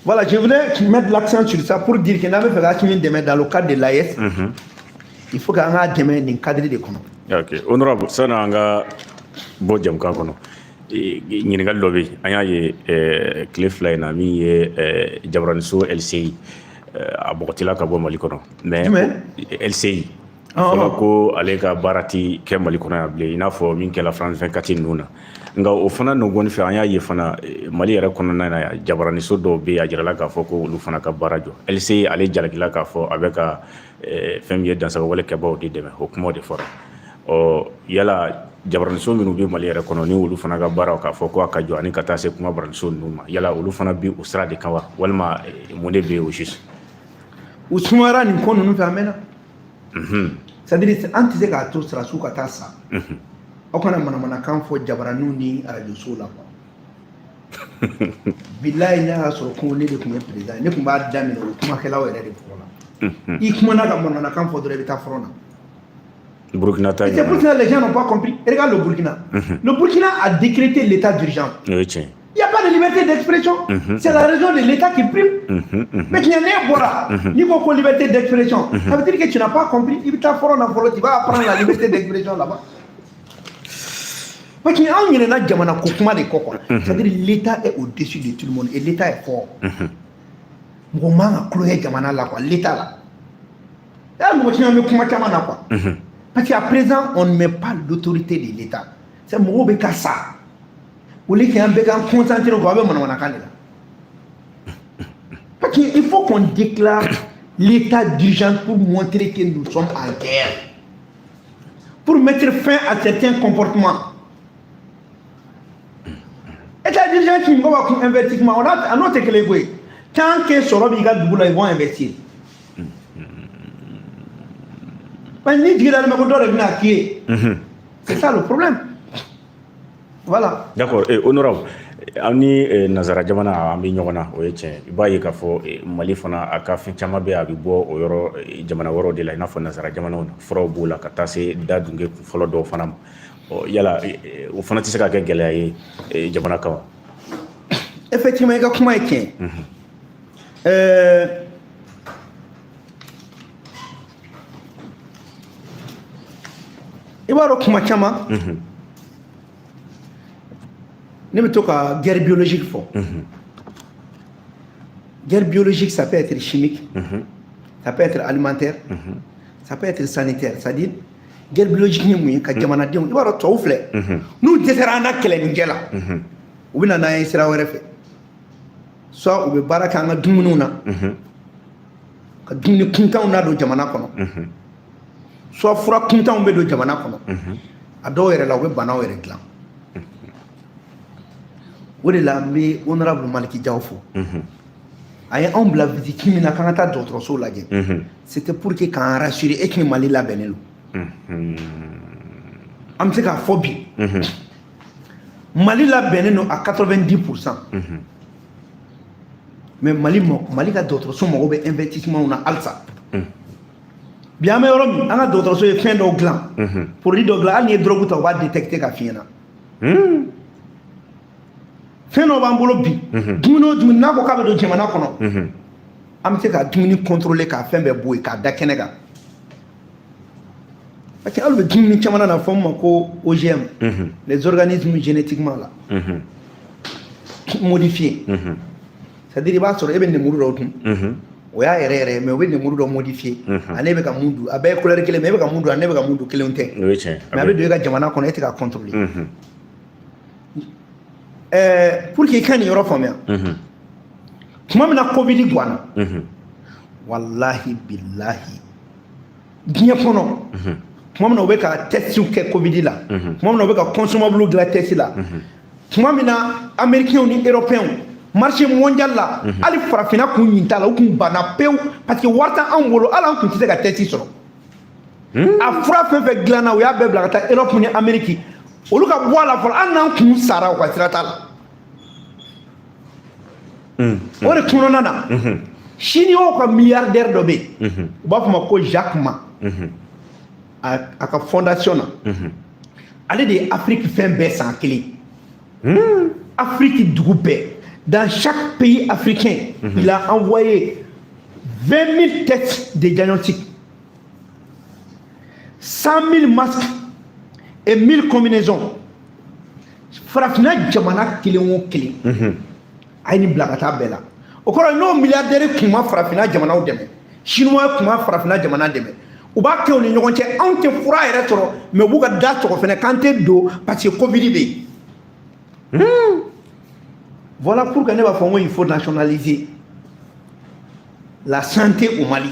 Voilà, je voulais mettre l'accent sur ça pour dire que nous avons dans le cadre de l'AES, il faut qu'on ait un cadre de l'économie. Ok, honorable, ça n'a pas bon jam ka kono. Ñingal lobe anya ye Cliff Line ami ye Jabranso LCI abotila ka bo Mali kono. Mais LCI fala ko ale ka barati ke Mali kono ya ble ina fo min ke la France 24 nuna. Nga o fana no goni fe anya ye fana Mali yara kono na ya Jabranso do be ajira ka fo ko lu fana ka barajo. LCI ale jalakila ka fo avec femme dans sa wala ke ba o de deme hokmo de fora. O yala Jabranso minnu bɛ Mali yɛrɛ kɔnɔ ni olu fana ka baaraw k'a fɔ ko a ka jɔ ani ka taa se kuma Jabranso ninnu ma yala olu fana bɛ o sira de kan wa walima mun de bɛ yen o juste u sumayara nin ko ninnu fɛ a mɛnna c'est à dire an tɛ se k'a to sirasiw ka taa sa aw kana manamanakan fɔ jabaraninw ni arajosow la quoi bilayi n'a y'a sɔrɔ ko ne de tun ye président ne tun b'a daminɛ o kumakɛlaw yɛrɛ de fɔlɔ i kumana ka manamanakan fɔ dɔrɔn i bɛ taa front na. Burkina. Et c'est pour ça que les gens n'ont pas compris. Regarde le Burkina. Le Burkina a décrété l'état d'urgence. Il n'y a pas de liberté d'expression. C'est la raison de l'état qui prime. Mais tu n'as pas de liberté d'expression. Ça veut dire que tu n'as pas compris. Tu vas apprendre la liberté d'expression là-bas. Parce qu'il y a un C'est-à-dire que l'état est au-dessus de tout le monde et l'état est fort. mɔgɔ man ka tulonkɛ jamana la quoi l'état la y'a mɔgɔ caman bɛ kuma caman na quoi parce qu'à présent on ne met pas l'autorité de l'état c'est mɔgɔw bɛ ka sa au lieu qu'an bɛ k'an concentrer quoi a bɛ manamanakan de la parce qu'il faut qu'on déclare l'état d'urgence pour montrer que nous sommes en guerre pour mettre fin à certains comportements. État d'urgence qui va pour investissement, on a un autre que les gouets. Tant que sur le bigat du boulot, ils vont investir. C'est ça le problème. Voilà. D'accord. Et honorable, ani nazara jamana ambi nyogona o yeche ibaye ka fo mali fana aka fin chama be abi bo o yoro jamana woro de la ina fo nazara jamana on fro bula ka tase dadunge folo do fana o yala o fana tise ka ke gele ay jamana kaw effectivement ga kuma yake ibaro kuma chama ne me toka guerre biologique fort. Guerre biologique, ça peut être chimique, ça peut être alimentaire, ça peut être sanitaire. C'est-à-dire, guerre biologique, nous avons fait. Nous déterminons quelle est la ou bien on sera au refait. Soit on veut barakanga dumuna, que dumuni kunta on a do jamana kono. Soit fura kunta on be do jamana kono. Ado ere la we bana ere glan. O de la n bɛ honorable Maliki Diaw fo a ye anw bila visite min na k'an ka taa dɔgɔtɔrɔso lajɛ c'était pour que k'an rassurer et que Mali labɛnnen don an bɛ se k'a fɔ bi Mali labɛnnen don à 90%. mais Mali ka dɔgɔtɔrɔso mago bɛ investissement na halisa bi an bɛ yɔrɔ min an ka dɔgɔtɔrɔso ye fɛn dɔw dilan produit dɔw dilan hali n'i ye drogue ta u b'a détecter ka f'i ɲɛna fɛn dɔ b'an bolo bi dumuni o dumuni n'a ko k'a bɛ don jamana kɔnɔ an bɛ se ka dumuni contrôler k'a fɛn bɛɛ bɔ yen k'a da kɛnɛ kan parce que hali bɛ dumuni caman na fɔ min ma ko OGM les organismes génétiquement là modifiés c'est-à-dire i b'a sɔrɔ e bɛ lemuru dɔw dun o y'a yɛrɛ yɛrɛ mais o bɛ lemuru dɔ modifié ale bɛ ka mun dun a bɛɛ ye couleur kelen mais e bɛ ka mun dun a ne bɛ ka mun dun kelenw tɛ mais a bɛ don e ka jamana kɔnɔ e tɛ ka contrôler. Pour que quand il y aura famille, comment on a Covid guana, wallahi billahi, bien pono, comment on a fait un test sur Covid là, comment on a fait un consommable de la test là, comment on a Américain ou Européen, marché mondial là, allez farafina kuninta ou kumbana peu, parce que warta en wolo, allez on continue à tester sur. A frappe avec glana ou ya bebla ta Europe ou Amérique. Olu ka bɔ a la fɔlɔ hali n'an kun sara u ka sira t'a la o de kɔnɔna na chinois ka milliardaire dɔ bɛ yen u b'a fɔ ma ko Jacques Ma a ka fondation na ale de ye Afrique fɛn bɛɛ san kelen Afrique dugu bɛɛ dans chaque pays africain il a envoyé 20 000 tests de diagnostic 100 000 masques et 1000 combinaisons. Farafina jamana kelen o kelen a ye nin bila ka taa bɛɛ la o kɔrɔ n'o milliardaire kun ma farafina jamanaw dɛmɛ chinois kun ma farafina jamana dɛmɛ u b'a kɛ u ni ɲɔgɔn cɛ anw tɛ fura yɛrɛ sɔrɔ mais u b'u ka da tɔgɔ fɛnɛ k'an tɛ don parce que Covid bɛ yen voilà pourquoi ne b'a fɔ n ko il faut nationaliser la santé au Mali.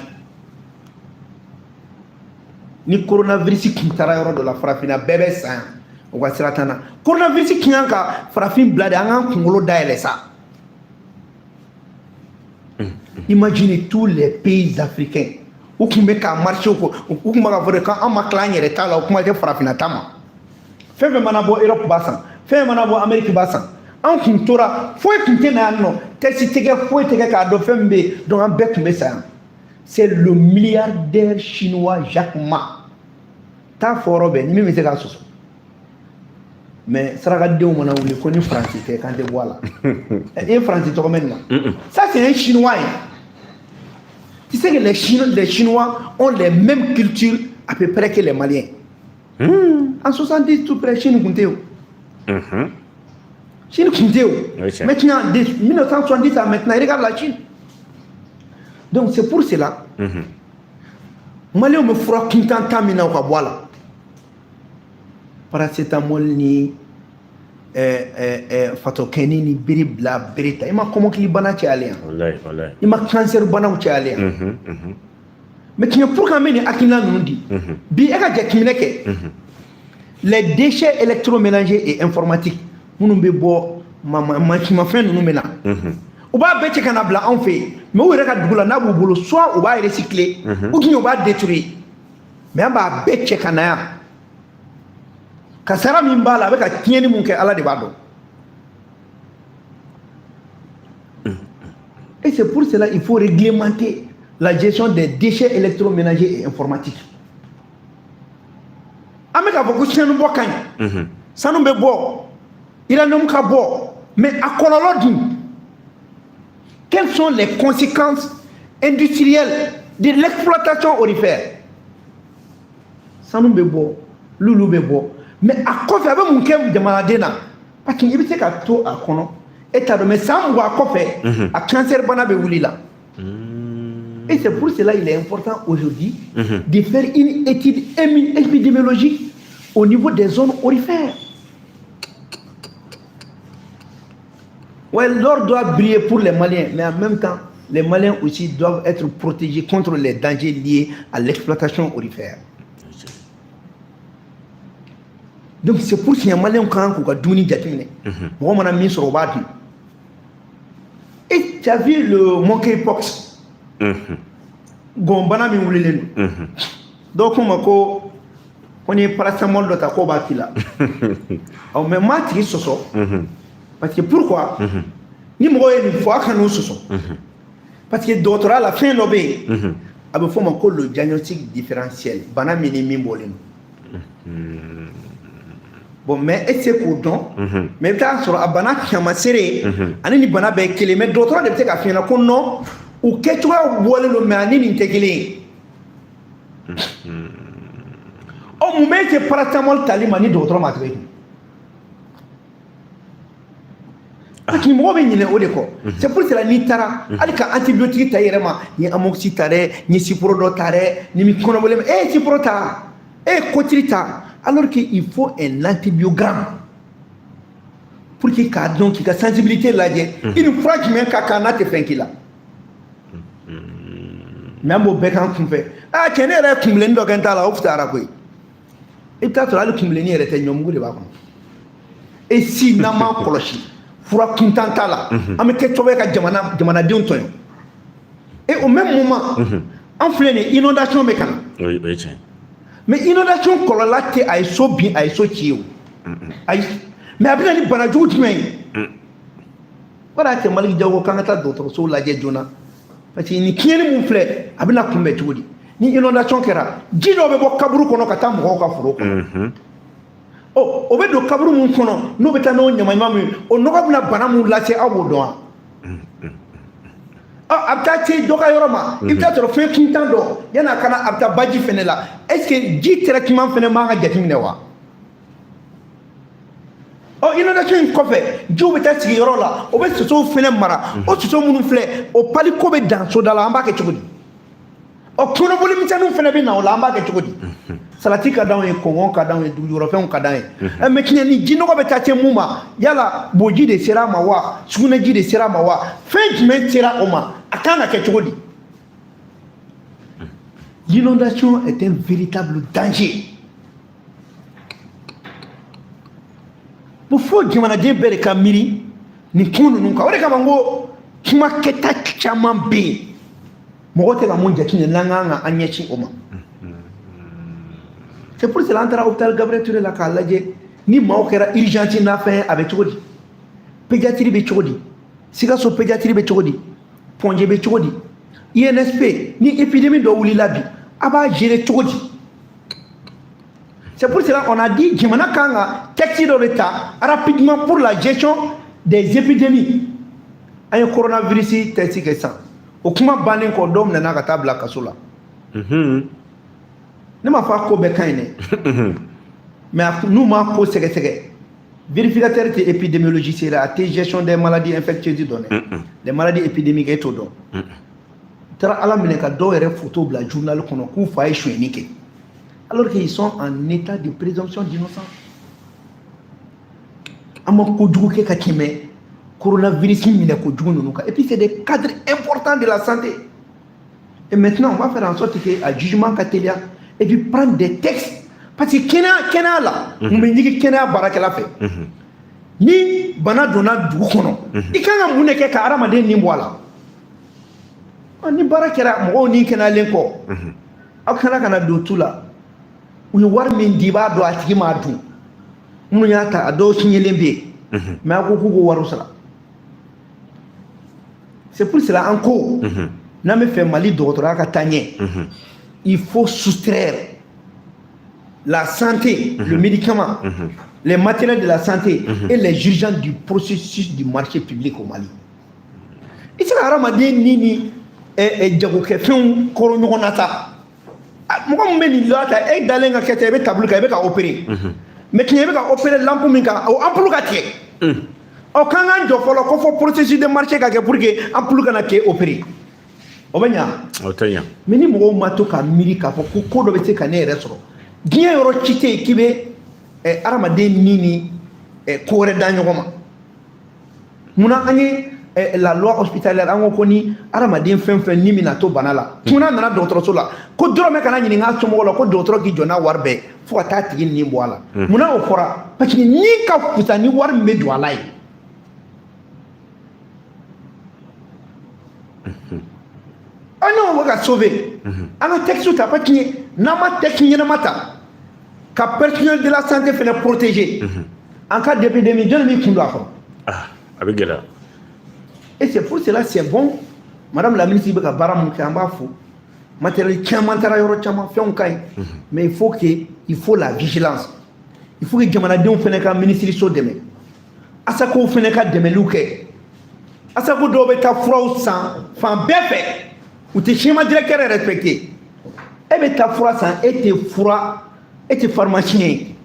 Ni coronavirus kun taara yɔrɔ dɔ la farafina bɛɛ bɛ sa yan o ka sira t'an na coronavirus kun y'an ka farafin bila de an k'an kunkolo dayɛlɛ sa imaginez tous les pays africains u kun bɛ ka marché u kun bɛ ka fɔ de k'an ma tila an yɛrɛ ta la o kuma tɛ farafina ta ma fɛn fɛn mana bɔ Europe b'a san fɛn mana bɔ Amérique b'a san an kun tora foyi kun tɛ na yan nɔ test tɛ kɛ foyi tɛ kɛ k'a dɔn fɛn min bɛ yen donc an bɛɛ kun bɛ sa yan. C'est le milliardaire chinois Jacques Ma. T'as fort ben, ni même c'est ça. Mais ça regarde où on a voulu connaître français quand tu vois là. Et français tu remets là. Ça c'est un chinois. Tu sais que les Chinois ont les mêmes cultures à peu près que les Maliens. En 70 tout près Chine comptait. Chine comptait. Maintenant de 1970 à maintenant regarde la Chine. Donc c'est pour cela Maliens me fera kuntan tamina ka boala paracétamol ni fatokeni ni biribla birita ima comment qu'il bana ci alien wallahi ima cancer bana ci alien mais qui pour quand même akina nundi bi e ka jakimneke les déchets électromélangés et informatiques munum be bo ma fin nous mena ou ba be ci kana bla en fait mais ou reka dugula na bu bolo soit ou ba recycler ou qui on va détruire mais ba be ci kana ya kasara min bala be ka tieni mun ke ala de bado et c'est pour cela il faut réglementer la gestion des déchets électroménagers et informatiques ameka beaucoup chenu bokan sanu be bo ila nom ka bo mais à kololodi quelles sont les conséquences industrielles de l'exploitation aurifère sanu be bo lulu be bo mais à quoi faire mon kem de maladena parce qu'il y a ka to a kono eta do mais sam wa ko fait à cancer bana be wulila et c'est pour cela il est important aujourd'hui de faire une étude épidémiologique au niveau des zones aurifères. Ouais, l'or doit briller pour les Maliens, mais en même temps, les Maliens aussi doivent être protégés contre les dangers liés à l'exploitation aurifère. Donc c'est pour ça que les Maliens ont donné des et tu as vu le monkeypox gombana mi wulilenu donc on est paracétamol de ta kobatila au même matri soso parce que pourquoi ni mo une fois que nous soso parce que d'autres à la fin lobé abe fo man ko le diagnostic différentiel bana minimi bolenu bon mais c'est pour donc mais ta sur abana kama sere ani ni bana be kele mais d'autres de te ka fina ko non ou que tu as volé le mani n'intégré au moment que paracétamol talimani d'autres matériels qui m'ont venu au décor c'est pour cela ni tara alika antibiotique tayerema ni amoxicillin ni ciprodotaré ni miconazole ciprota cotrita alors qu'il faut un antibiogramme pour qu'il y ait donc une sensibilité là une fois qu'il y a un cacana te fait qu'il a même au bec en fait ah tiens les kumlen do ganta la oftara koy et peut-être là le kumlen ni rete ñom ngudi ba ko et si na ma koloshi fura kuntanta la am ke tobe ka jamana de onto et au même moment en pleine inondation me kan oui tiens mais inondation kolola te ay so bien ay so chiu ay mais abina ni bana juut men wala te malik jago kanata docteur so la je jona parce que ni kieni mun flé abina kumbe tugudi ni inondation kera jido be bo kaburu kono kata mo ka furo ko oh o be do kaburu mun kono no beta no nyama mamu o no ka buna bana mun lache abodo abta ti doka yoroma ibta to fe kintando yana kana abta baji fenela est-ce que ji traitement fene ma ga jatimne wa oh inondation ko fe ju beta ti yorola o be so fene mara o so munu fle o pali ko be dan so dala amba ke chugudi o kono boli mitanu fene be na o la amba ke chugudi salati ka dawo e kongon ka dawo e du yoro fen ka dawo e me kinya ni jino ko be ta te muma yala boji de sera ma wa suguna ji de sera ma wa fen me sera o ma akana ke chugudi. L'inondation est un véritable danger. Pour faut jamana de bere kamiri ni kunu nunka ore kama ngo kuma keta chama be mogote la monja kine nanganga anyechi oma. C'est pour cela entrer à l'hôpital Gabriel Touré la kalaje ni maokera urgence na fait avec chodi pédiatrie be chodi siga so pédiatrie be chodi ponje be chodi INSP ni épidémie do wuli labi aba gérer chodi. C'est pour cela qu'on a dit Jimana Kanga texte de l'État rapidement pour la gestion des épidémies. Un coronavirus texte que ça. Au kuma banin ko dom na ka tabla kasula. Ne ma fa ko be kaine. Mais nous ma ko sege. Vérificateur de épidémiologie c'est la gestion des maladies infectieuses données. Les maladies épidémiques et tout donc. taara ala minɛ ka dɔw yɛrɛ photo bila journal kɔnɔ k'u fa ye sonyɛni kɛ alors qu'ils sont en état de présomption d'innocence. An ma kojugu kɛ ka tɛmɛ coronavirus minɛ kojugu ninnu kan et puis c'est des cadres importants de la santé. Et maintenant on va faire en sorte que a jugement ka teliya et puis prendre des textes parce que kɛnɛya la mun bɛ ɲigi kɛnɛya baarakɛla fɛ ni bana donna dugu kɔnɔ i kan ka mun de kɛ ka adamaden nin bɔ a la ni baara kɛra mɔgɔw ni kɛnɛyalen kɔ aw kana kana don tu la u ye wari min di i b'a dɔn a tigi m'a dun minnu y'a ta a dɔw signalen bɛ yen mais a ko k'u k'o wariw sara c'est pour cela an ko n'an bɛ fɛ Mali dɔgɔtɔrɔya ka taa ɲɛ il faut soustraire la santé, le médicament, les matériels de la santé et les urgences du processus du marché public au Mali. Et c'est la ramadan nini jagoke fun koro ɲɔgɔn na ta. Mɔgɔ min bɛ nin la ta e dalen ka kɛ ten i bɛ tableau kan i bɛ ka opérer. Mais tiɲɛ i bɛ ka opérer lampe min kan o ampoule ka tigɛ. Ɔ k'an k'an jɔ fɔlɔ ko fɔ processus de marché ka kɛ pour que ampoule kana kɛ opérer. O bɛ ɲa. O tɛ ɲa. Mais ni mɔgɔw ma to ka miiri k'a fɔ ko ko dɔ bɛ se ka ne yɛrɛ sɔrɔ. Diɲɛ yɔrɔ ci tɛ yen k'i bɛ adamaden ni ko wɛrɛ da ɲɔgɔn ma munna an ye la loi hospitalière an ko ko ni adamaden fɛn fɛn ni bɛna to bana la munna nana dɔgɔtɔrɔso la ko dɔrɔmɛ kana ɲininka a somɔgɔw la ko dɔgɔtɔrɔ k'i jɔ n'a wari bɛɛ fo ka taa tigi nin bɔ a la munna o fɔra parce que ni ka fisa ni wari min bɛ don a la ye an n'o bɛ ka sauver an ka texte ta parce que n'an ma texte ɲɛnama ta ka personnel de la santé fɛnɛ protéger en cas d'épidémie jɔn b'i kun don a kɔrɔ a bɛ gɛlɛya et c'est pour cela c'est bon madame la ministre bɛ ka baara mun kɛ an b'a fo matériel caman taara yɔrɔ caman fɛnw ka ɲi mais il faut la vigilance il faut que jamanadenw fɛnɛ ka ministre so dɛmɛ ASACO fɛnɛ ka dɛmɛliw kɛ ASACO dɔw bɛ taa furaw san fan bɛɛ fɛ u tɛ schéma directeur respecté e bɛ taa fura san e tɛ pharmacien ye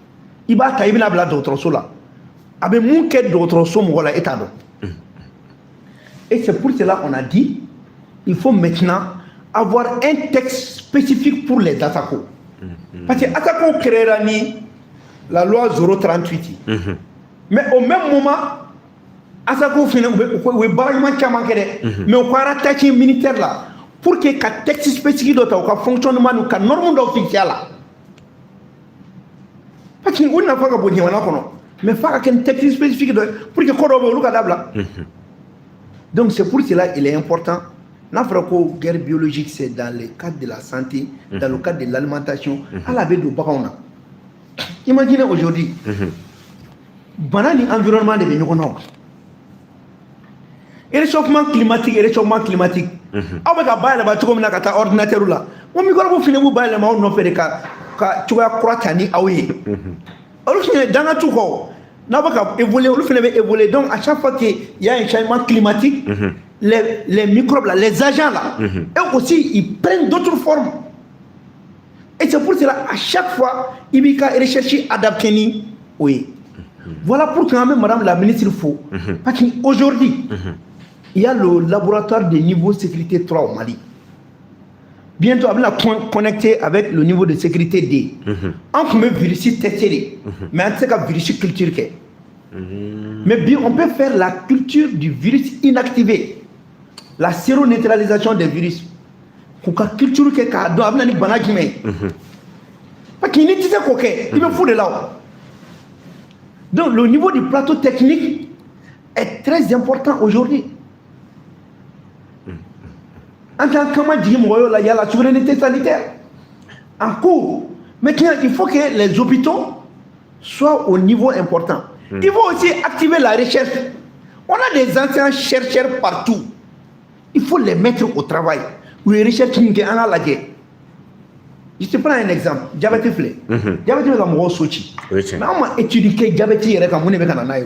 i b'a ta i bɛna bila dɔgɔtɔrɔso la a bɛ mun kɛ dɔgɔtɔrɔso mɔgɔ la e t'a dɔn et c'est pour cela on a dit il faut maintenant avoir un texte spécifique pour les ASACO parce que ASACO créera ni la loi 038 mais au même moment ASACO fɛnɛ u bɛ baara ɲuman caman kɛ dɛ mais u ka rattaché ministère la pour que ka texte spécifique dɔ ta u ka fonctionnement n'u ka norme dɔ fixé a la parce que u nafa ka bon jamana kɔnɔ mais f'a ka kɛ texte spécifique dɔ pour que ko dɔw bɛ yen olu ka dabila donc c'est pour cela il est important n'a fɔra ko guerre biologique c'est dans le cadre de la santé dans le cadre de l'alimentation ala bɛ don baganw na imaginez aujourd'hui bana ni environnement de bɛ ɲɔgɔn na réchauffement climatique aw bɛ ka bayɛlɛma cogo min na ka taa ordinateur la o microbe fɛnɛ b'u bayɛlɛma aw nɔfɛ de ka cogoya kura ta ni aw ye olu fɛnɛ danga t'u kɔ n'aw bɛ ka évoluer olu fɛnɛ bɛ évoluer donc à chaque fois que il y a un changement climatique les microbes là les agents là eux aussi ils prennent d'autres formes et c'est pour cela à chaque fois il b'i ka recherche adapté ni o ye voilà pourquoi an bɛ madame la ministre fo parce que aujourd'hui il y a le laboratoire de niveau sécurité 3 au Mali. Bientôt, on va connecter avec le niveau de sécurité D. On peut virus tester, mais on sait que virus culture. Mais bien, on peut faire la culture du virus inactivé, la séroneutralisation des virus. Pour que la culture qui est dans la banane, parce qu'il n'y a pas de il me faut de là. Donc, le niveau du plateau technique est très important aujourd'hui. En tant que il y a la souveraineté sanitaire en cours. Maintenant, il faut que les hôpitaux soient au niveau important. Il faut aussi activer la recherche. On a des anciens chercheurs partout. Il faut les mettre au travail. Ou les recherches qui sont en la guerre. Je te prends un exemple. Diabète flé. Diabète est un sochi. Mais on a étudié diabète et on a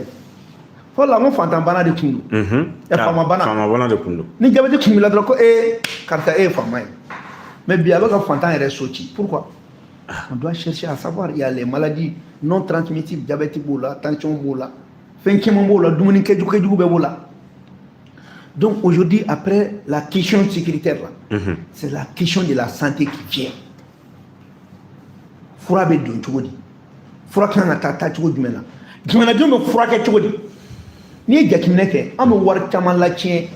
faut la mon fantan bana de kundu e fama bana de kundu ni jabe de kundu la dro ko karta fama mais bien avec un fantan est sorti pourquoi on doit chercher à savoir il y a les maladies non transmissibles diabète bola tension bola fenke mo bola dumuni keju be bola Donc aujourd'hui, après la question sécuritaire, là, c'est la question de la santé qui vient. Fura be don cogo di fura kan ka taa cogo jumɛn na jamanadenw bɛ furakɛ cogo di n'i ye jateminɛ kɛ an bɛ wari caman latiɲɛ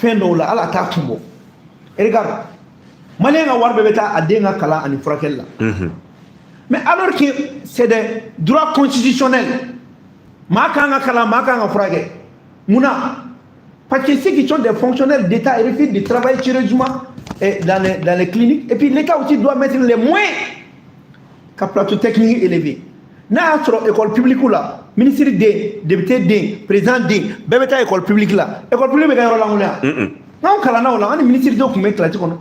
fɛn dɔw la ala t'a kun bɔ regarde maliyɛn ka wari bɛɛ bɛ taa a den ka kalan ani furakɛli la mais alors que c'est des droits constitutionnels maa kan ka kalan maa kan ka furakɛ munna parce que ceux qui sont des fonctionnaires d'État refusent de travailler sérieusement dans les cliniques et puis l'État aussi doit mettre les moyens ka plateau technique élevé n'a y'a sɔrɔ école publique la ministre den député den président den bɛɛ bɛ taa école publique la école publique bɛ kɛ yɔrɔ lankolon yan n'anw kalanna o la an ni ministre dɔw tun bɛ kilasi kɔnɔ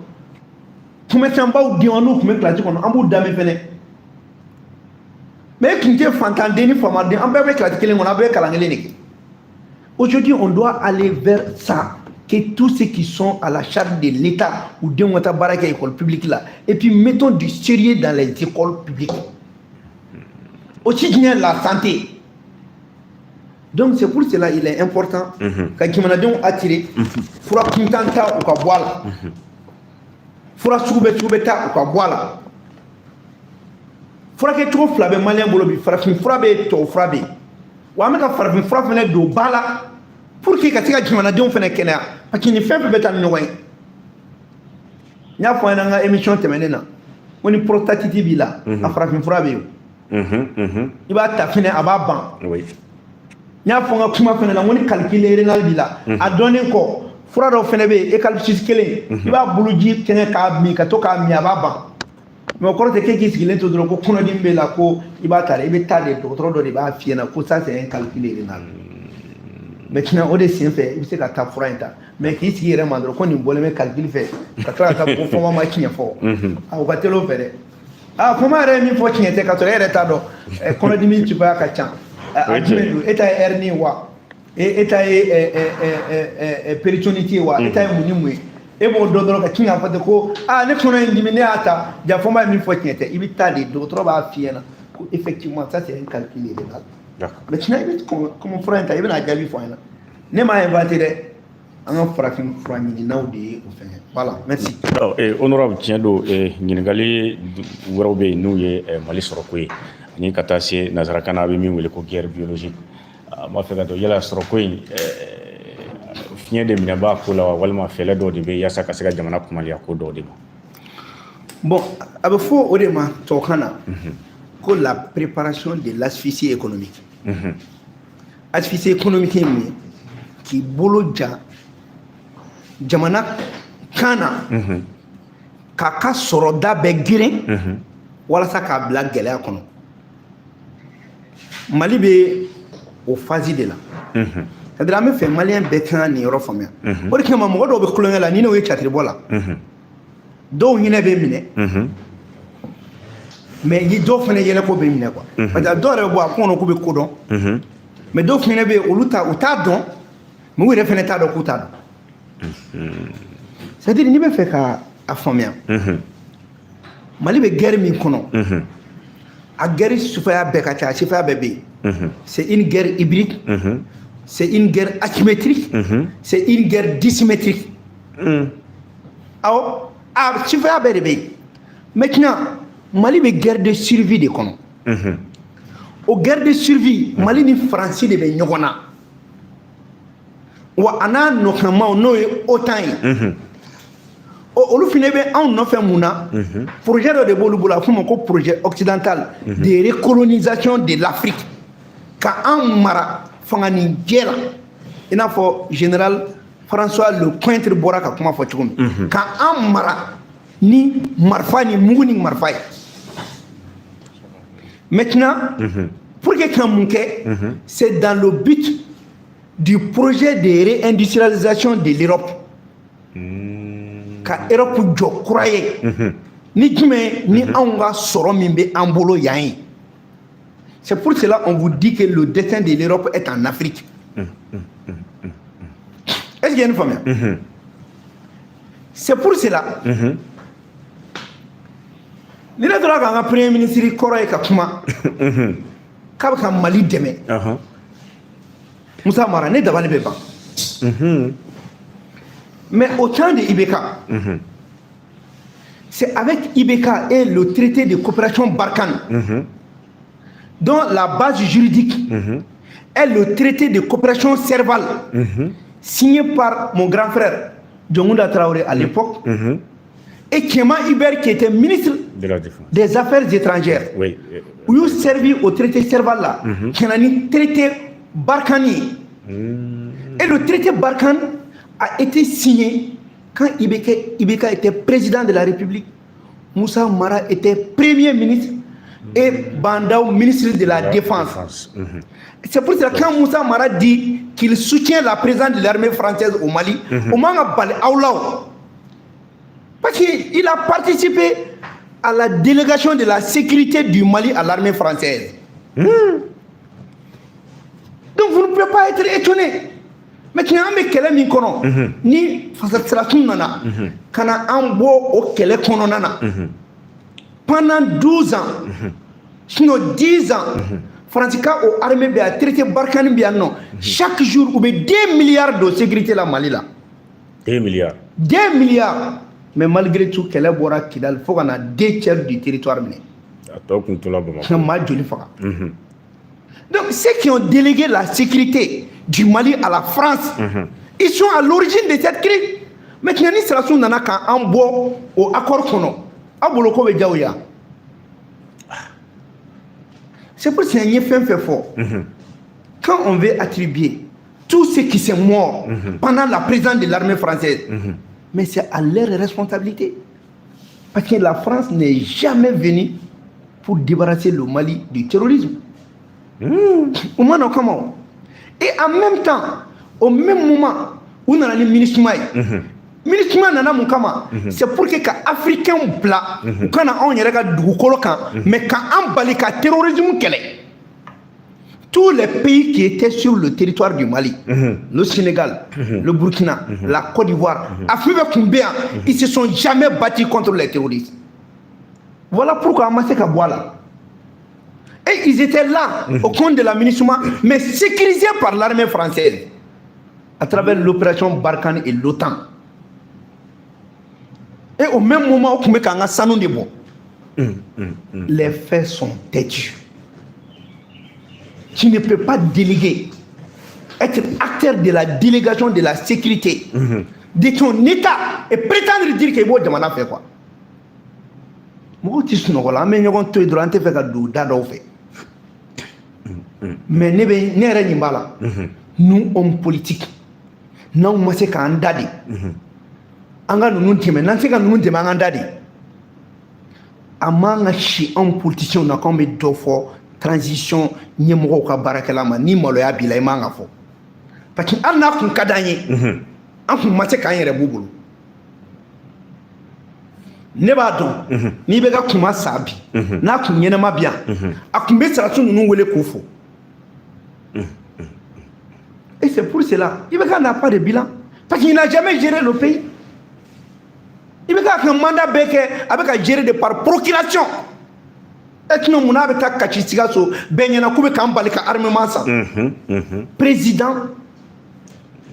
commerçantbaw den n'u tun bɛ kilasi kɔnɔ an b'u danbe fɛnɛ mais e tun tɛ fantanden ni faamaden an bɛɛ bɛ kilasi kelen kɔnɔ an bɛɛ bɛ kalan kelen de kɛ aujourd'hui on doit aller vers ça que tous ceux qui sont à la charge de l'État ou de notre barrage à l'école publique là, et puis mettons du sérieux dans les écoles publiques. Aussi bien la santé. Donc c'est pour cela qu'il est important que tu m'as attiré, fura kintanta ou ka boala, fura soubeta ou ka boala, fura que tu flabé malien bolobi, fura be to frabe, ou ameka fura fene do bala. Pour que katika jamanadenw fana kɛnɛya parce que ni fɛn fɛn bɛ taa ni ɲɔgɔn ye n y'a fɔ an ka émission tɛmɛnen na ko ni prostatite b'i la a farafin fura bɛ yen i b'a ta fɛnɛ a b'a ban n y'a fɔ n ka kuma fɛnɛ la ko ni calcul rénal b'i la a dɔnnen kɔ fura dɔw fɛnɛ bɛ yen eucalyptus kelen i b'a boloji kɛɲɛ k'a min ka to k'a min a b'a ban mais o kɔrɔ tɛ k'e k'i sigilen to dɔrɔn ko kɔnɔdimi b'e la ko i b'a ta dɛ i bɛ taa de dɔgɔtɔrɔ dɔ de b'a f'i ɲɛna ko ça c'est un calcul rénal maintenant o de sen fɛ i bɛ se ka taa fura in ta mais k'i sigi yɛrɛ ma dɔrɔn ko nin bɔlen bɛ calcul fɛ ka tila ka taa ko fɔma ma tiɲɛ fɔ a o ka teli o fɛ dɛ fɔma yɛrɛ ye min fɔ tiɲɛ tɛ ka sɔrɔ e yɛrɛ t'a dɔn kɔnɔdimi cogoya ka ca a jumɛn don e ta ye hernie wa e ta ye péritonite ye wa e ta ye mun ni mun ye e b'o dɔn dɔrɔn ka tiɲɛ a fɔ ten ko ne kɔnɔ in dimi ne y'a ta ja fɔma ye min fɔ tiɲɛ tɛ i bɛ taa de dɔgɔtɔrɔ b'a f'i ɲɛna ko effectivement ça c'est un calcul rénal. Maintenant, comment fura in ta i bɛna jaabi fɔ an ɲɛna ne m'a inventé dɛ an ka farafin fura ɲininaw de ye o fɛngɛ voilà merci. honorable tiɲɛ don ɲininkali wɛrɛw bɛ yen n'u ye mali sɔrɔko ye ani ka taa se nanzarakan na a bɛ min wele ko guerre biologique n b'a fɛ ka dɔn yala sɔrɔko in fiɲɛ de minɛ b'a ko la wa walima fɛɛrɛ dɔw de bɛ yaasa ka se ka jamana kumaliya ko dɔw de ma. bon a bɛ fɔ o de ma tubabukan na ko la préparation de l'asphyxie économique. Asphyxie économique ye mun ye k'i bolo ja jamana kan na k'a ka sɔrɔda bɛɛ geren walasa k'a bila gɛlɛya kɔnɔ mali bɛ o phase de la c'est-à-dire an bɛ fɛ maliyɛn bɛɛ kan ka nin yɔrɔ faamuya o de kama mɔgɔ dɔw bɛ kulonkɛ la ni n'o ye catiribɔ la dɔw hinɛ bɛ minɛ mais ni dɔw fana yɛlɛko bɛ minɛ quoi parce que dɔw yɛrɛ bɛ bɔ a kɔnɔ k'u bɛ ko dɔn mais dɔw fana bɛ yen olu u t'a dɔn mais u yɛrɛ fana t'a dɔn k'u t'a dɔn c'est à dire n'i bɛ fɛ ka a faamuya mali bɛ guerre min kɔnɔ a guerre sufaya bɛɛ ka ca a sifaya bɛɛ bɛ yen c'est une guerre hybride c'est une guerre asymétrique c'est une guerre dissymétrique awɔ a sifaya bɛɛ de bɛ yen maintenant mali bɛ guerre de survie de kɔnɔ o guerre de survie mali ni faransi de bɛ ɲɔgɔn na wa a n'a nɔkanmaw n'o ye OTAN ye olu fana bɛ anw nɔfɛ mun na projet dɔ de b'olu bolo a f'o ma ko projet occidental de recolonisation de l'Afrique ka anw mara fanganijɛ la i n'a fɔ général François Lecointre bɔra ka kuma fɔ cogo min ka an mara ni marifa ni mugu ni marifa ye maintenant pour que kan mun kɛ c'est dans le but du projet de réindustrialisation de l'Europe ka Europe jɔ kura ye ni jumɛn ni anw ka sɔrɔ min bɛ an bolo yan ye c'est pour cela on vous dit que le destin de l'Europe est en Afrique est-ce qu'il y a une faamuya c'est pour cela ni ne tora k'an ka premier ministre kɔrɔ ye ka kuma k'a bɛ ka Mali dɛmɛ Musa Mara ne dabali bɛ ban Mais au temps de Ibeka, c'est avec Ibeka et le traité de coopération Barkhane, dont la base juridique est le traité de coopération Serval, signé par mon grand frère, Djongouda Traoré à l'époque, et Kéma Iber, qui était ministre de la Défense. des Affaires étrangères. Oui. Où ils ont servi au traité Serval là, qui est un traité Barkhani. Et le traité Barkhane a été signé quand Ibeka était président de la République. Moussa Mara était premier ministre et Bandao ministre de la Défense. C'est pour ça que quand Moussa Mara dit qu'il soutient la présence de l'armée française au Mali, au Manga Bale Aoulao, parce qu'il a participé à la délégation de la sécurité du Mali à l'armée française. Donc vous ne pouvez pas être étonné. Mais qui a un kele min kono ni fasatrakun nana kana ambo o kele kono nana pendant 12 ans sinon 10 ans Frantika au armée be a traité Barkhane bi non chaque jour ou 2 milliards de sécurité la Mali là 2 milliards mais malgré tout kele bora Kidal faut qu'on a 2 tiers du territoire miné donc ceux qui ont délégué la sécurité du Mali à la France, ils sont à l'origine de cette crise. Mais qui n'est pas sûr qu'un bois au accord kono, aboloko be jaouya. C'est pour ça qu'il y a fait fort. Quand on veut attribuer tous ceux qui sont morts pendant la présence de l'armée française, mais c'est à leur responsabilité. Parce que la France n'est jamais venue pour débarrasser le Mali du terrorisme. Comment? Et en même temps, au même moment où on a le ministre c'est pour que les Africains blancs, quand on mais quand on balait le terrorisme, tous les pays qui étaient sur le territoire du Mali, le Sénégal, le Burkina, la Côte d'Ivoire, ils ne se sont jamais battus contre les terroristes. Voilà pourquoi Amasseka Boala. Et ils étaient là, au compte de l'aménagement, mais sécurisés par l'armée française, à travers l'opération Barkhane et l'OTAN. Et au même moment où les faits sont têtus. Tu ne peux pas déléguer, être acteur de la délégation de la sécurité de ton État et prétendre dire qu'il faut demander à faire quoi. Moi, je suis là, mais je suis là, je suis mais nous, hommes politiques, nous sommes en dadi. Nous sommes politiciens, nous sommes en transition, nous sommes en barakalama, ni maloya bila imanga fo. Parce que nous sommes en kadanye, nous sommes en Nebado, ni bega kuma sabi, na kunyena mabia, akumbe saratu nous wele kofo. Et c'est pour cela, Ibeka n'a pas de bilan. Parce qu'il n'a jamais géré le pays. Ibeka a un mandat avec un géré par procuration. Et que nous avons président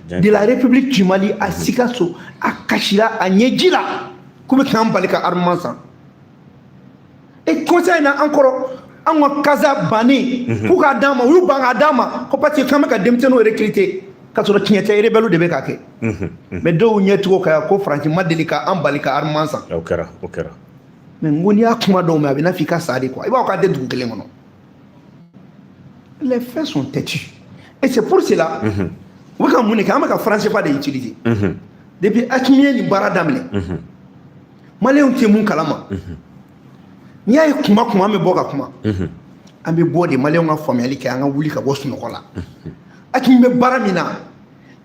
de la République du Mali à Sikasso, à Kachila, à Nyedjila, comme quand on armement. Et conseil n'a encore un casa bani pour Adama ou Bangadama, parce que quand on a recruté, quand on a été rebelle de Bekake. Mais deux ou n'y tout au franchement délicat, embalika armement. Ok. Mais on y a comment dormir avec l'afrique ça dit quoi. Il va encore des trucs les faits sont têtus. Et c'est pour cela que quand on est quand même français pas d'utiliser. Depuis Akimie ni baradamle. Malé on tient mon kalama. Ni ay kuma me boga kuma. Ambe bodi malé on a famille qui a wuli ka bosu no kola. Akimie baramina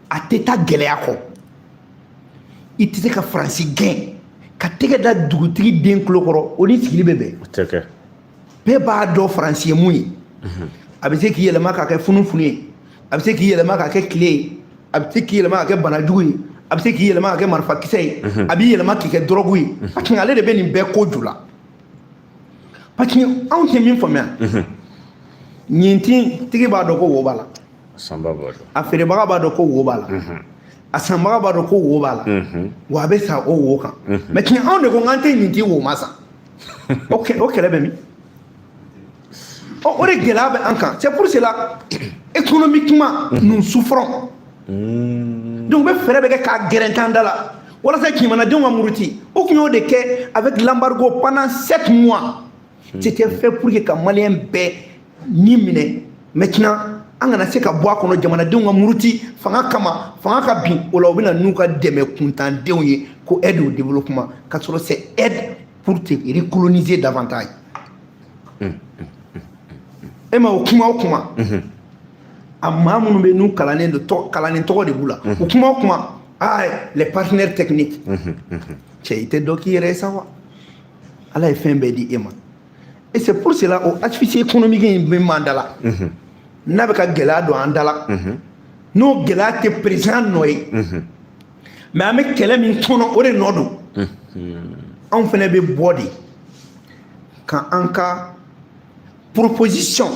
ateta geleako. Itise ka français gain. Ka tege da dugutigi den klokoro oni sigili bebe teke be ba do français muyi abise ki yelema ka ke funu abise ki yelema ka ke clé abise ki yelema ka ke banajugu abise ki yelema ka ke marfa kisay abi yelema ki ke drogue parce que ale de be ni be ko jula parce que on te min famia nyinti tigi ba do ko wo bala samba bodo afere ba do ko wo bala a sanbaga b'a dɔn ko wo b'a la wa a bɛ sa o wo kan mais tiɲɛ anw de ko k'an tɛ nin di wo ma sa o kɛlɛ bɛ min o de gɛlɛya bɛ an kan c'est pour cela économiquement nous souffrons donc bɛ fɛrɛ bɛ kɛ k'a gɛrɛ t'an da la walasa jamanadenw ka muruti o tun y'o de kɛ avec l'embargo pendant 7 mois c'était fait pour que ka maliyɛn bɛɛ ni minɛ maintenant an kana se ka bɔ a kɔnɔ jamanadenw ka muruti fanga kama fanga ka bin o la u bɛna n'u ka dɛmɛ kuntandenw ye ko aide au développement ka sɔrɔ c'est aide pour te recoloniser davantage e ma o kuma o kuma a maa minnu bɛ n'u kalannen don kalannen tɔgɔ de b'u la o kuma o kuma les partenaires techniques cɛ i tɛ dɔ k'i yɛrɛ ye sa wa ala ye fɛn bɛɛ di e ma et c'est pour cela o asphyxie économique in bɛ m'an da la n'a bɛ ka gɛlɛya don an da la n'o gɛlɛya tɛ président nɔ ye mais an bɛ kɛlɛ min kɔnɔ o de nɔ don anw fana bɛ bɔ de ka an ka proposition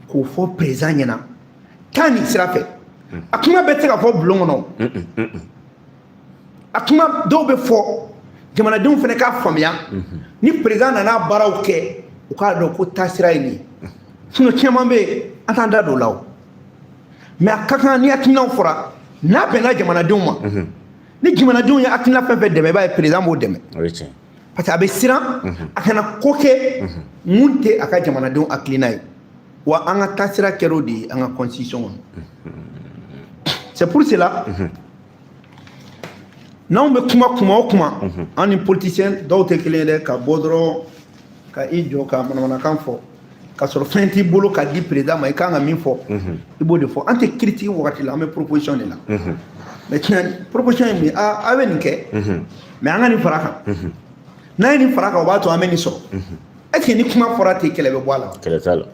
k'o fɔ président ɲɛna taa nin sira fɛ a kuma bɛ se ka fɔ bulon kɔnɔ a kuma dɔw bɛ fɔ jamanadenw fana k'a faamuya ni président nana baaraw kɛ u k'a dɔn ko taasira ye nin ye sinon caman bɛ yen an t'an da don o la o mais a ka kan ni hakilinaw fɔra n'a bɛnna jamanadenw ma ni jamanadenw ye hakilina fɛn fɛn dɛmɛ i b'a ye président b'o dɛmɛ parce que a bɛ siran a kana ko kɛ mun tɛ a ka jamanadenw hakilina ye wa an ka taasira kɛra o de ye an ka constitution kɔnɔ c'est pour cela n'anw bɛ kuma o kuma an ni politicien dɔw tɛ kelen ye dɛ ka bɔ dɔrɔn ka i jɔ ka manamanakan fɔ ka sɔrɔ fɛn t'i bolo ka di président ma i kan ka min fɔ i b'o de fɔ an tɛ critique wagati la an bɛ proposition de la mais tiɲɛ proposition ye mun ye a bɛ nin kɛ mais an ka nin fara kan n'a ye nin fara kan o b'a to an bɛ nin sɔrɔ est-ce que ni kuma fɔra ten kɛlɛ bɛ bɔ a la wa kɛlɛ t'a la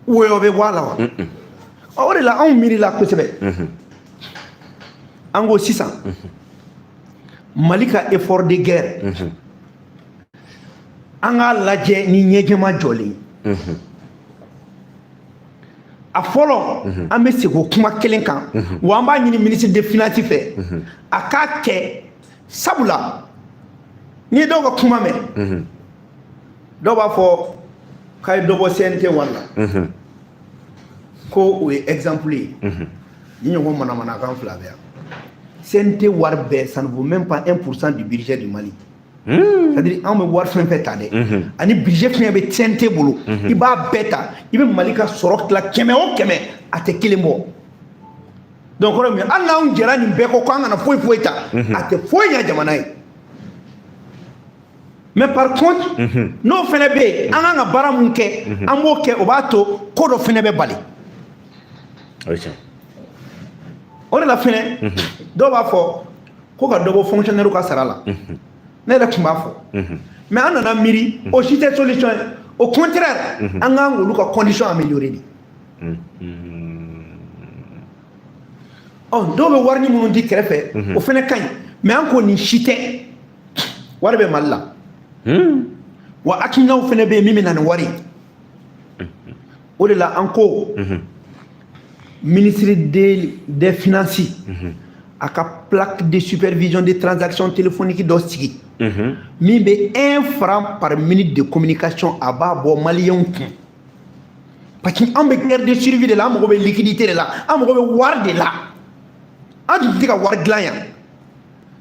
woyo bɛ bɔ a la wa o de la anw miirila kosɛbɛ an ko sisan Mali ka effort de guerre an k'a lajɛ ni ɲɛjɛma jɔlen a fɔlɔ an bɛ segin o kuma kelen kan wa an b'a ɲini ministre des finances fɛ a k'a kɛ sabula n'i ye dɔw ka kuma mɛn dɔw b'a fɔ k'a ye dɔ bɔ CNT wari la ko o ye exemple ye ni ɲɔgɔn manamanakan fila bɛ yan CNT wari bɛɛ ça ne vaut même pas 1% du budget du Mali c'est-à-dire an bɛ wari fɛn fɛn ta dɛ ani budget fɛn bɛ CNT bolo i b'a bɛɛ ta i bɛ Mali ka sɔrɔ tila 100 o 100 a tɛ kelen bɔ donc kɔrɔ min hali n'anw jɛra nin bɛɛ kɔ k'an kana foyi foyi ta a tɛ foyi ɲɛ jamana ye mais par contre n'o fɛnɛ bɛ yen an kan ka baara mun kɛ an b'o kɛ o b'a to ko dɔ fɛnɛ bɛ bali o de la fɛnɛ dɔw b'a fɔ ko ka dɔ bɔ fonctionnaire ka sara la ne yɛrɛ tun b'a fɔ mais an nana miiri o si tɛ solution ye au contraire an kan k'olu ka condition améliorer de dɔw bɛ wari ni minnu di kɛrɛfɛ o fɛnɛ ka ɲi mais an ko nin si tɛ wari bɛ Mali la wa hakilinaw fɛnɛ bɛ yen min bɛ na ni wari o de la an ko ministre des finances a ka plaque de supervision des transactions téléphoniques dɔ sigi min bɛ 1 franc par minute de communication a b'a bɔ maliyɛnw kun parce que an bɛ guerre de survie de la an mago bɛ liquidité de la an mago bɛ wari de la an tun tɛ ka wari dilan yan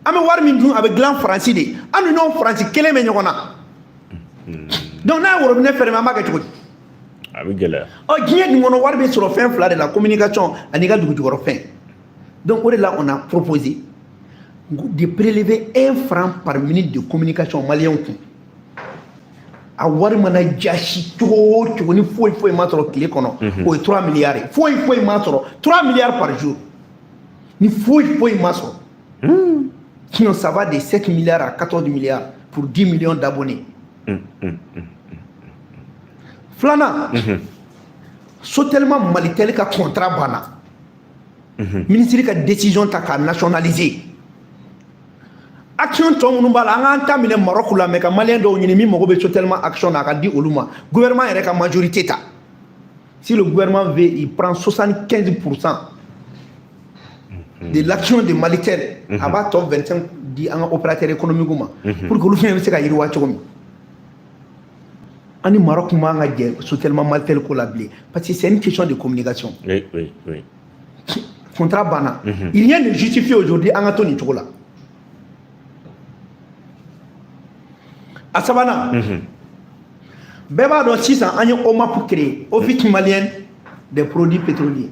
an bɛ wari min dun a bɛ dilan faransi de an ni ɲɔgɔn faransi kelen bɛ ɲɔgɔn na donc n'a ye worobinɛ fɛrɛ an b'a kɛ cogo di a bɛ gɛlɛya diɲɛ dun kɔnɔ wari bɛ sɔrɔ fɛn fila de la communication ani ka dugujukɔrɔ fɛn donc o de la on a proposé de prélever 1 franc par minute de communication maliyɛnw kun a wari mana jasi cogo o cogo ni foyi foyi ma sɔrɔ tile kɔnɔ o ye 3 milliards ye foyi foyi ma sɔrɔ 3 milliards par jour ni foyi foyi ma sɔrɔ sinon ça va de 7 milliards à 14 milliards pour 10 millions d'abonnés filanan Sotelma Malitel ka contrat banna ministre ka décision ta ka nationaliser action tɔ minnu b'a la an k'an ta minɛ Maroc la mais ka maliyɛn dɔw ɲini min mago bɛ Sotelma action na a ka di olu ma gouvernement yɛrɛ ka majorité ta si le gouvernement veut il prend 75% de l'action de Malitel a b'a tɔ 25 di an ka opérateur économique ma pour que olu fɛnɛ bɛ se ka yiriwa cogo min ani Maroc man ka jɛ soutellement Malitel ko la bilen parce que c'est une question de communication. Oui. Contrat banna. Il rien ne justifie aujourd'hui an ka to nin cogo la. A sabanan bɛɛ b'a dɔn sisan an ye OMAP créer Office malien des produits pétroliers.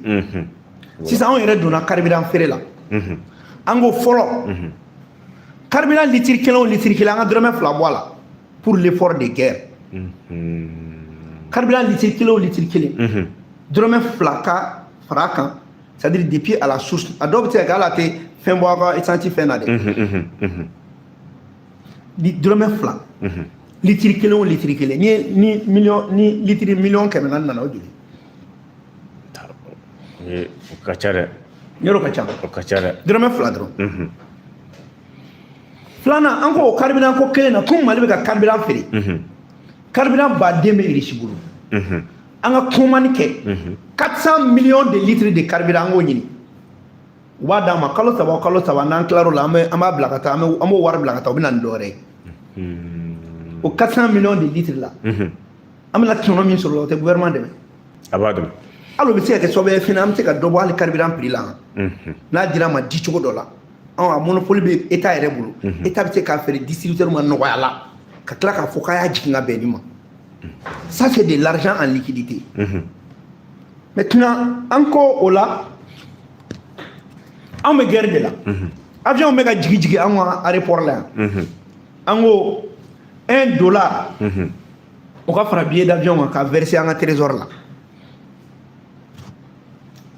Sisan anw yɛrɛ donna carburant feere la. An ko fɔlɔ carburant litre kelen o litre kelen an ka dɔrɔmɛ 2 bɔ a la pour l'effort de guerre. Carburant litre kelen o litre kelen dɔrɔmɛ 2 ka fara a kan c'est à dire depuis à la source a dɔw bɛ se ka kɛ hali a tɛ fɛn bɔ a ka essence fɛn na dɛ. Dɔrɔmɛ 2 litre kelen o litre kelen ni litre million 400 nana o joli. O ka ca dɛ. Yɔrɔ ka ca. O ka ca dɛ. Dɔrɔmɛ 2 dɔrɔn. Filanan an ko carburant ko kelen na ko Mali bɛ ka carburant feere. Carburant baden bɛ Irisi bolo. An ka commande kɛ 400 millions de litres de carburant an k'o ɲini. U b'a d'an ma kalo saba n'an tilar'o la an b'a bila ka taa an b'o wari bila ka taa o bɛ na ni dɔ wɛrɛ ye. O 400 millions de litres la an bɛna tɔnɔ min sɔrɔ o la o tɛ gouvernement dɛmɛ. A b'a dɛmɛ. Hali o bɛ se ka kɛ sababu ye fana an bɛ se ka dɔ bɔ hali carburant prix la n'a dira ma di cogo dɔ la a monopole bɛ État yɛrɛ bolo État bɛ se k'a feere distributeur ma nɔgɔya la ka tila k'a fɔ k'a y'a jigin ka bɛn nin ma. Ça c'est de l'argent en liquidité. Maintenant an ko o la an bɛ guerre de la avion bɛ ka jigi an ka aéroport la yan an ko $1 o ka fara billet d'avion kan ka verser an ka trésor la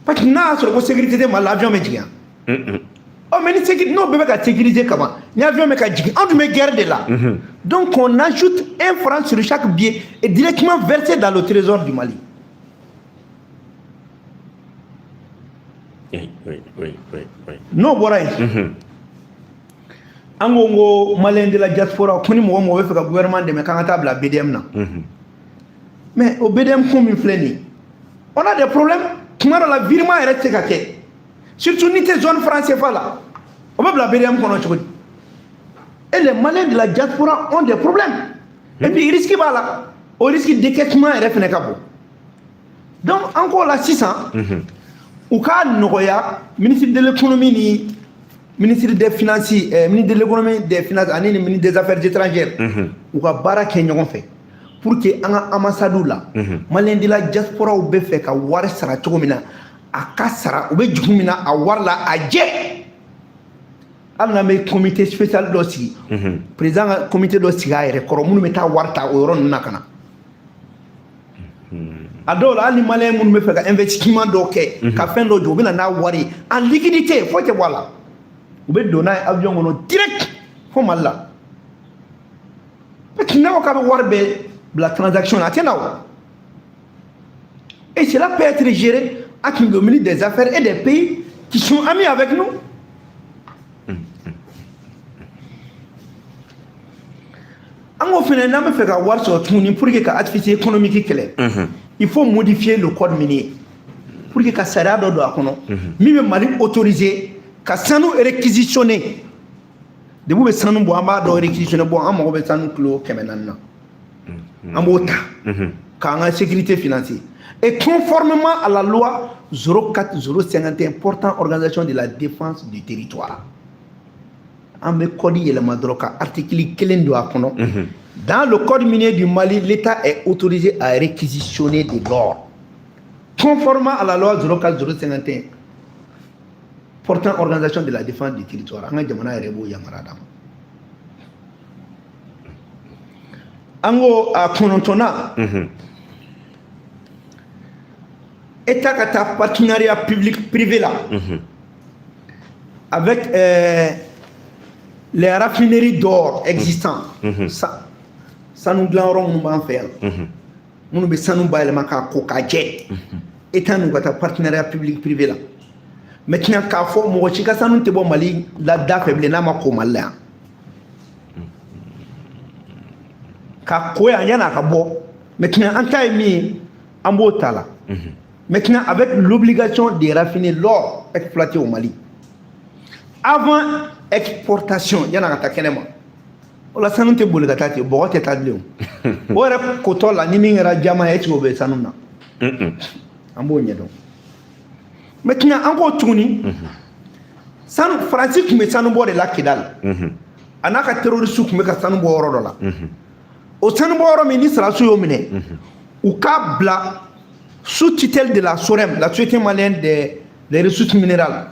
parce que n'a y'a sɔrɔ ko sécurité tɛ Mali la avion bɛ jigin yan. Mais ni n'o bɛɛ bɛ ka sécuriser kaban ni avion bɛ ka jigin anw tun bɛ guerre de la donc on ajoute 1 franc sur chaque billet et directement versé dans le trésor du Mali. Oui. N'o bɔra yen an ko malien de la diaspora ko ni mɔgɔ mɔgɔ bɛ fɛ ka gouvernement dɛmɛ k'an ka taa bila BDM na mais o BDM ko min filɛ nin ye on a des problèmes tuma dɔ la virement yɛrɛ tɛ se ka kɛ surtout ni tɛ zone franc CFA la o bɛ bila BDM kɔnɔ cogo di et les Maliens de la diaspora ont des problèmes et puis risque b'a la o risque décaissement yɛrɛ fɛnɛ ka bon donc an k'o la sisan u k'a nɔgɔya ministre de l'économie ni ministre des finances ministre de l'économie des finances ani ni ministre des affaires étrangères u ka baara kɛ ɲɔgɔn fɛ pour que an ka ambassades la Maliens de la diaspora u bɛ fɛ ka wari sara cogo min na a ka sara u bɛ jigin min na a wari la a jɛ hali n'an bɛ comité spécial dɔ sigi président ka comité dɔ sigi a yɛrɛ kɔrɔ minnu bɛ taa wari ta o yɔrɔ ninnu na ka na a dɔw la hali ni Malien minnu bɛ fɛ ka investissement dɔw kɛ ka fɛn dɔ jɔ u bɛ na n'a wari ye en liquidité foyi tɛ bɔ a la u bɛ don n'a ye avion kɔnɔ direct fo Mali la parce que n'a ko k'a bɛ wari bɛɛ bila transaction na a tɛ na o et cela peut être géré avec le ministre des Affaires et des pays qui sont amis avec nous. An ko fɛnɛ n'an bɛ fɛ ka wari sɔrɔ tuguni pour que ka activité économique kɛlɛ il faut modifier le code minier pour que ka sariya dɔ don a kɔnɔ min bɛ Mali autoriser ka sanu réquisitionner depuis bɛ sanu bɔ an b'a dɔn réquisitionner bɔ an mago bɛ sanu kilo 400 na an b'o ta k'an ka sécurité financer et conformément à la loi 04051 portant organisation de la défense du territoire an bɛ code yɛlɛma dɔrɔn ka article 1 don a kɔnɔ dans le code minier du Mali l'État est autorisé à réquisitionner de l'or conformément à la loi 04051 portant organisation de la défense du territoire an ka jamana yɛrɛ b'o yamaruya d'a ma an ko a 9nan État ka taa partenariat public privé là avec les raffineries d'or existants sanu dilanyɔrɔ minnu b'an fɛ yan minnu bɛ sanu bayɛlɛma k'a ko k'a jɛ État n'u ka taa partenariat public privé là maintenant k'a fɔ mɔgɔ si ka sanu tɛ bɔ Mali la da fɛ bilen n'a ma ko Mali la yan k'a ko yan yan'a ka bɔ maintenant an ta ye min ye an b'o ta la maintenant avec l'obligation de raffiner l'or exploité au Mali avant exportation yana ka taa kɛnɛ ma o la sanu tɛ boli ka taa ten bɔgɔ tɛ taa bilen o yɛrɛ kotɔ la ni min kɛra jama ye o bɛ sanu na an b'o ɲɛdɔn maintenant an k'o tuguni sanu faransi tun bɛ sanu bɔ de la Kidal a n'a ka terroriste tun bɛ ka sanu bɔ yɔrɔ dɔ la o sanu bɔ yɔrɔ min ni sɔrɔdasiw y'o minɛ u k'a bila sous tutelle de la SOREM la Société malienne des ressources minérales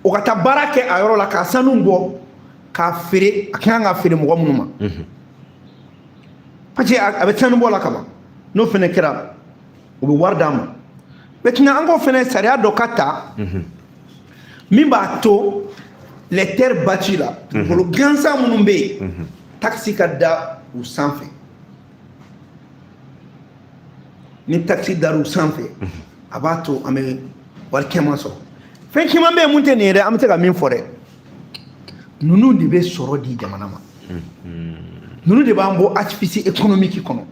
o ka taa baara kɛ a yɔrɔ la ka sanu bɔ k'a feere a kan ka feere mɔgɔ minnu ma parce que a bɛ sanu bɔ la kaban n'o fana kɛra u bɛ wari d'a ma maintenant an k'o fana sariya dɔ ka ta min b'a to les terres battues la dugukolo gansan minnu bɛ yen taxe ka da u sanfɛ ni taxe dar'u sanfɛ a b'a to an bɛ wari caman sɔrɔ fɛn caman bɛ yen mun tɛ nin ye dɛ an bɛ se ka min fɔ dɛ ninnu de bɛ sɔrɔ di jamana ma ninnu de b'an bɔ artifice économique kɔnɔ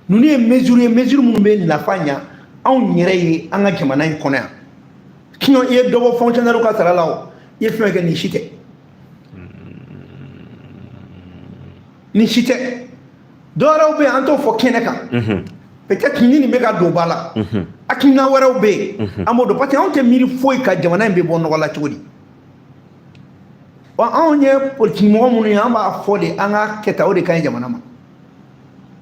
ninnu ye mesure minnu bɛ nafa ɲa anw yɛrɛ ye an ka jamana in kɔnɔ yan sinon i ye dɔ bɔ fonctionnaire ka sara la o i ye fɛn kɛ nin si tɛ nin si tɛ dɔwɛrɛw bɛ yen an t'o fɔ kɛnɛ kan peut-être ni nin bɛ ka don ba la hakilina wɛrɛw bɛ yen an b'o dɔn parce que anw tɛ miiri foyi ka jamana in bɛ bɔ nɔgɔ la cogo di wa anw ye politique mɔgɔ minnu ye an b'a fɔ de an ka kɛta o de ka ɲi jamana ma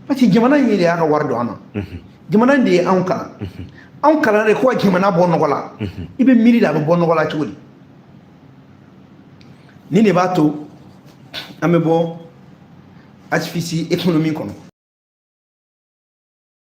parce que jamana in de y'a ka wari don an na jamana in de ye anw kalan anw kalan de ko ka jamana bɔ nɔgɔ la i bɛ miiri de a bɛ bɔ nɔgɔ la cogo di nin de b'a to an bɛ bɔ artifice économique kɔnɔ